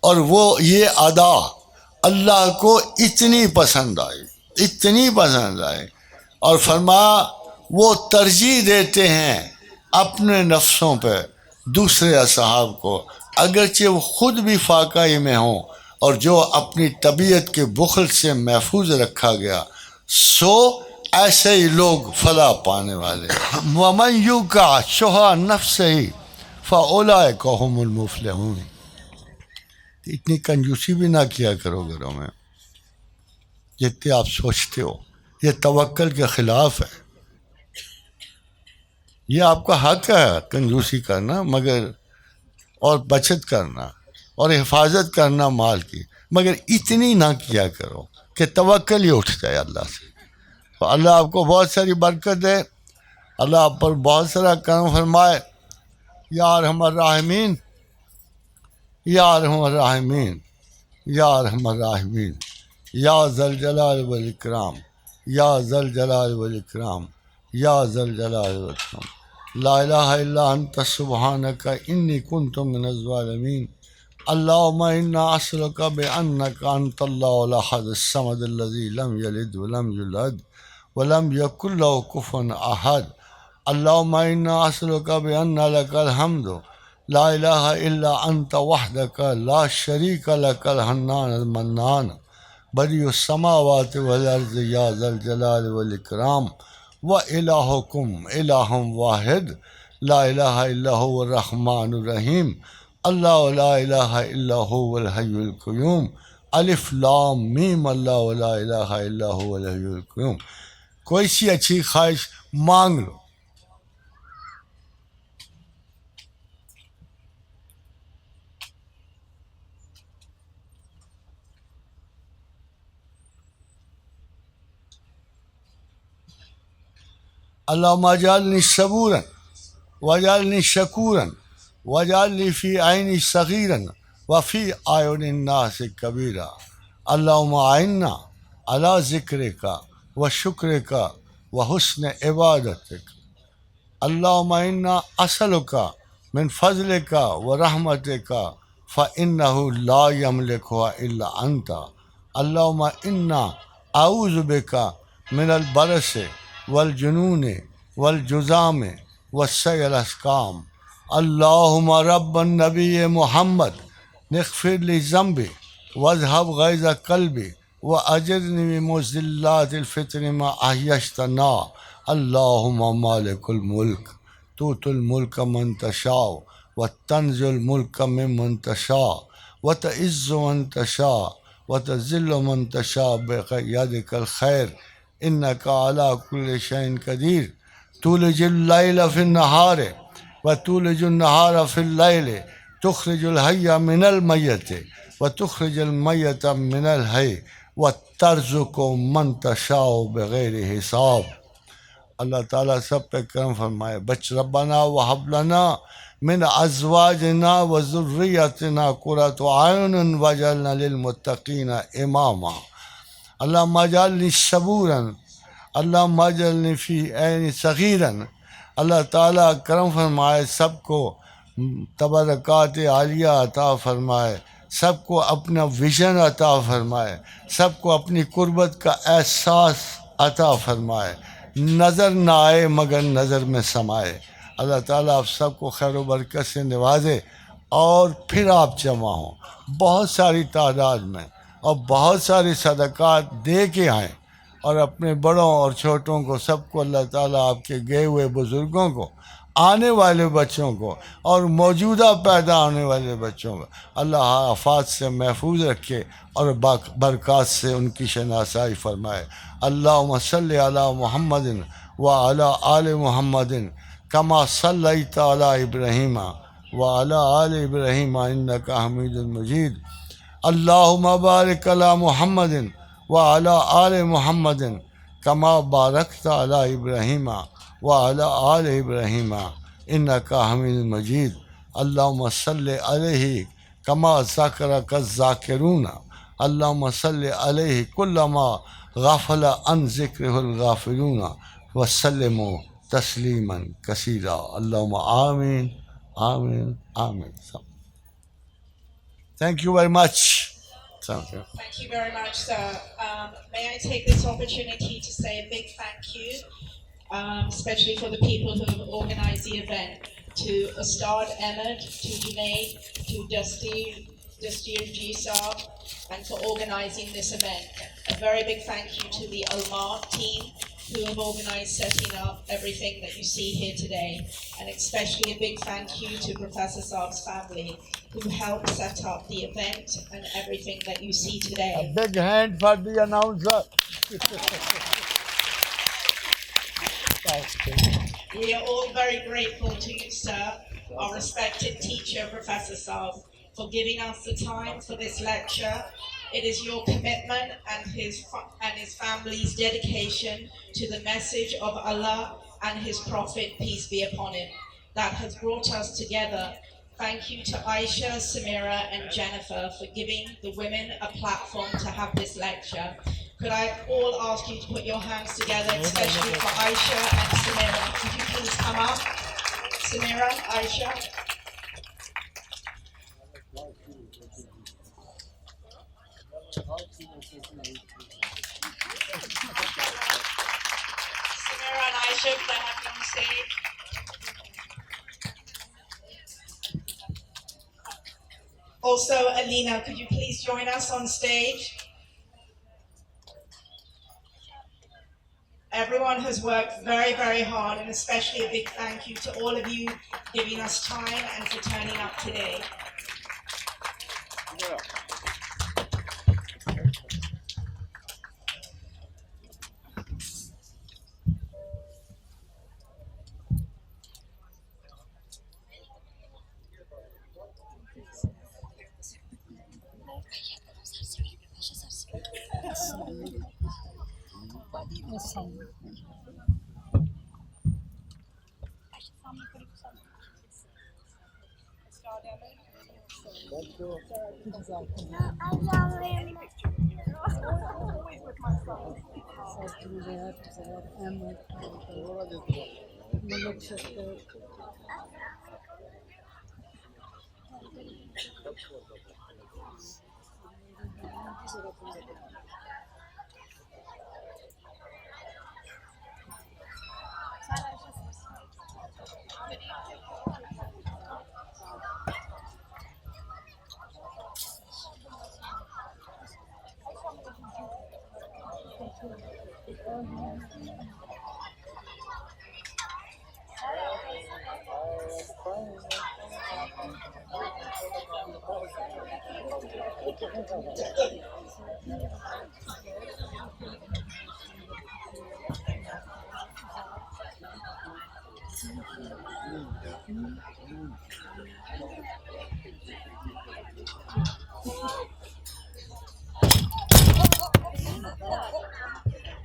اور وہ یہ ادا اللہ کو اتنی پسند آئی اور فرمایا وہ ترجیح دیتے ہیں اپنے نفسوں پہ دوسرے اصحاب کو، اگرچہ وہ خود بھی فاقہ میں ہوں، اور جو اپنی طبیعت کے بخل سے محفوظ رکھا گیا سو ایسے ہی لوگ فلاح پانے والے. وَمَنْ يُوقَ شُحَّ نَفْسِهِ فَأُولَئِكَ هُمُ الْمُفْلِحُونَ. اتنی کنجوسی بھی نہ کیا کرو گھروں میں جتنے آپ سوچتے ہو، یہ توکل کے خلاف ہے. یہ آپ کا حق ہے کنجوسی کرنا، مگر اور بچت کرنا اور حفاظت کرنا مال کی، مگر اتنی نہ کیا کرو کہ توکل ہی اٹھ جائے اللہ سے. تو اللہ آپ کو بہت ساری برکت دے, اللہ آپ پر بہت سارا کرم فرمائے. یا ارحم الراحمین, یا ارحم الراحمین, یا ارحم الراحمین, یا ذا الجلال والاکرام, یا ذا الجلال والاکرام, یا ذا الجلال والاکرام. لا الہ الا انت سبحانک انی کنت من الظالمین. اللہم انا اسألک بانک انت اللہ الاحد الصمد الذی لم یلد ولم یولد ولم یکن لہ کفوا احد. اللہم انا اسألک بان لک الحمد لا الہ الا انت وحدک لا شریک لک الحنان المنان بدیع السماوات والارض یا ذا الجلال والاکرام. وإلہکم الہ واحد لا الہ الا هو الرحمن الرحیم. اللہ لا الہ الا هو الحی القیوم. الف لام میم اللہ لا الہ الا هو الحی القیوم. کوئی سی اچھی خواہش مانگ لو. اللہم اجعلنی صبورا واجعلنی شکورا واجعلنی فی عینی صغیرا وفی اعین الناس کبیرا. اللہم اعنا علی ذکرک وشکرک وحسن عبادتک. اللہم انا اسألک من فضلک ورحمتک فإنہ لا یملکها الا انت. اللہم انا اعوذ بک من البرص والجنون والجذام والسیء الاسقام. اللہم رب النبی محمد اغفر لی ذنبی واذهب غیظ قلبی واجرنی من مضلات الفتن ما احییتنا. اللہم مالک الملک تؤتی الملک من تشاء وتنزع الملک ممن تشاء وتعز من تشاء وتذل من تشاء بیدک الخیر انک علی کل شیء قدیر. تولج اللیل فی النہار وتولج النہار فی اللیل تخرج الحی من المیت وتخرج المیت من الحی وترزق من تشاء بغیر حساب. اللہ تعالیٰ سب پہ کرم فرمائے. بچ ربنا وہب لنا من ازواجنا وذریتنا قرۃ اعین واجعلنا للمتقین اماما. اللہم اجعلنی صبورا, اللہم اجعلنی فی عین صغیرا. اللہ تعالیٰ کرم فرمائے, سب کو تبرکات عالیہ عطا فرمائے, سب کو اپنا ویژن عطا فرمائے, سب کو اپنی قربت کا احساس عطا فرمائے. نظر نہ آئے مگر نظر میں سمائے. اللہ تعالیٰ آپ سب کو خیر و برکت سے نوازے اور پھر آپ جمع ہوں بہت ساری تعداد میں اور بہت ساری صدقات دے کے آئیں, اور اپنے بڑوں اور چھوٹوں کو سب کو اللہ تعالیٰ آپ کے گئے ہوئے بزرگوں کو, آنے والے بچوں کو اور موجودہ پیدا ہونے والے بچوں کو اللہ آفات سے محفوظ رکھے اور برکات سے ان کی شناسائی فرمائے. اللہم صلی علی محمد وعلی آل محمد کما صلیت علی ابراہیم وعلی آل ابراہیم انک حمید مجید. اللہم بارک علی محمد وعلی آل محمد کما بارکت علی ابراہیم وعلی آل ابراہیم انک حمید مجید. اللہم صلی علیہ کما ذکرک الذاکرون. اللہم صلی علیہ کلما غفل عن ذکرہ الغافلون وسلموا تسلیما کثیرا. اللہم آمین آمین آمین. Thank you very much. Thank you. Thank you very much, sir. May I take this opportunity to say a big thank you, especially for the people who have organized the event, to Ustad Ahmed, to Junaid, to Dastir Ji Saab, and for organizing this event. A very big thank you to the Almar team who have organized setting up everything that you see here today. And especially a big thank you to Professor Saab's family who helped set up the event and everything that you see A today. big hand for the announcer. We are all very grateful to you, sir, our respected teacher, Professor Saab, for giving us the time for this lecture It is your commitment and his family's dedication to the message of Allah and his Prophet, peace be upon him, that has brought us together. Thank you to Aisha, Samira, and Jennifer for giving the women a platform to have this lecture. Could I all ask you to put your hands together, especially for Aisha and Samira? Could you please come up? Samira, Aisha. Samira and Aisha, could I have you on stage? Also, Alina, could you please join us on stage? Everyone has worked very, very hard, and especially a big thank you to all of you giving us time and for turning up today.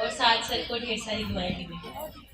اور ساتھ سر کو ڈھیر ساری دعائیں بھی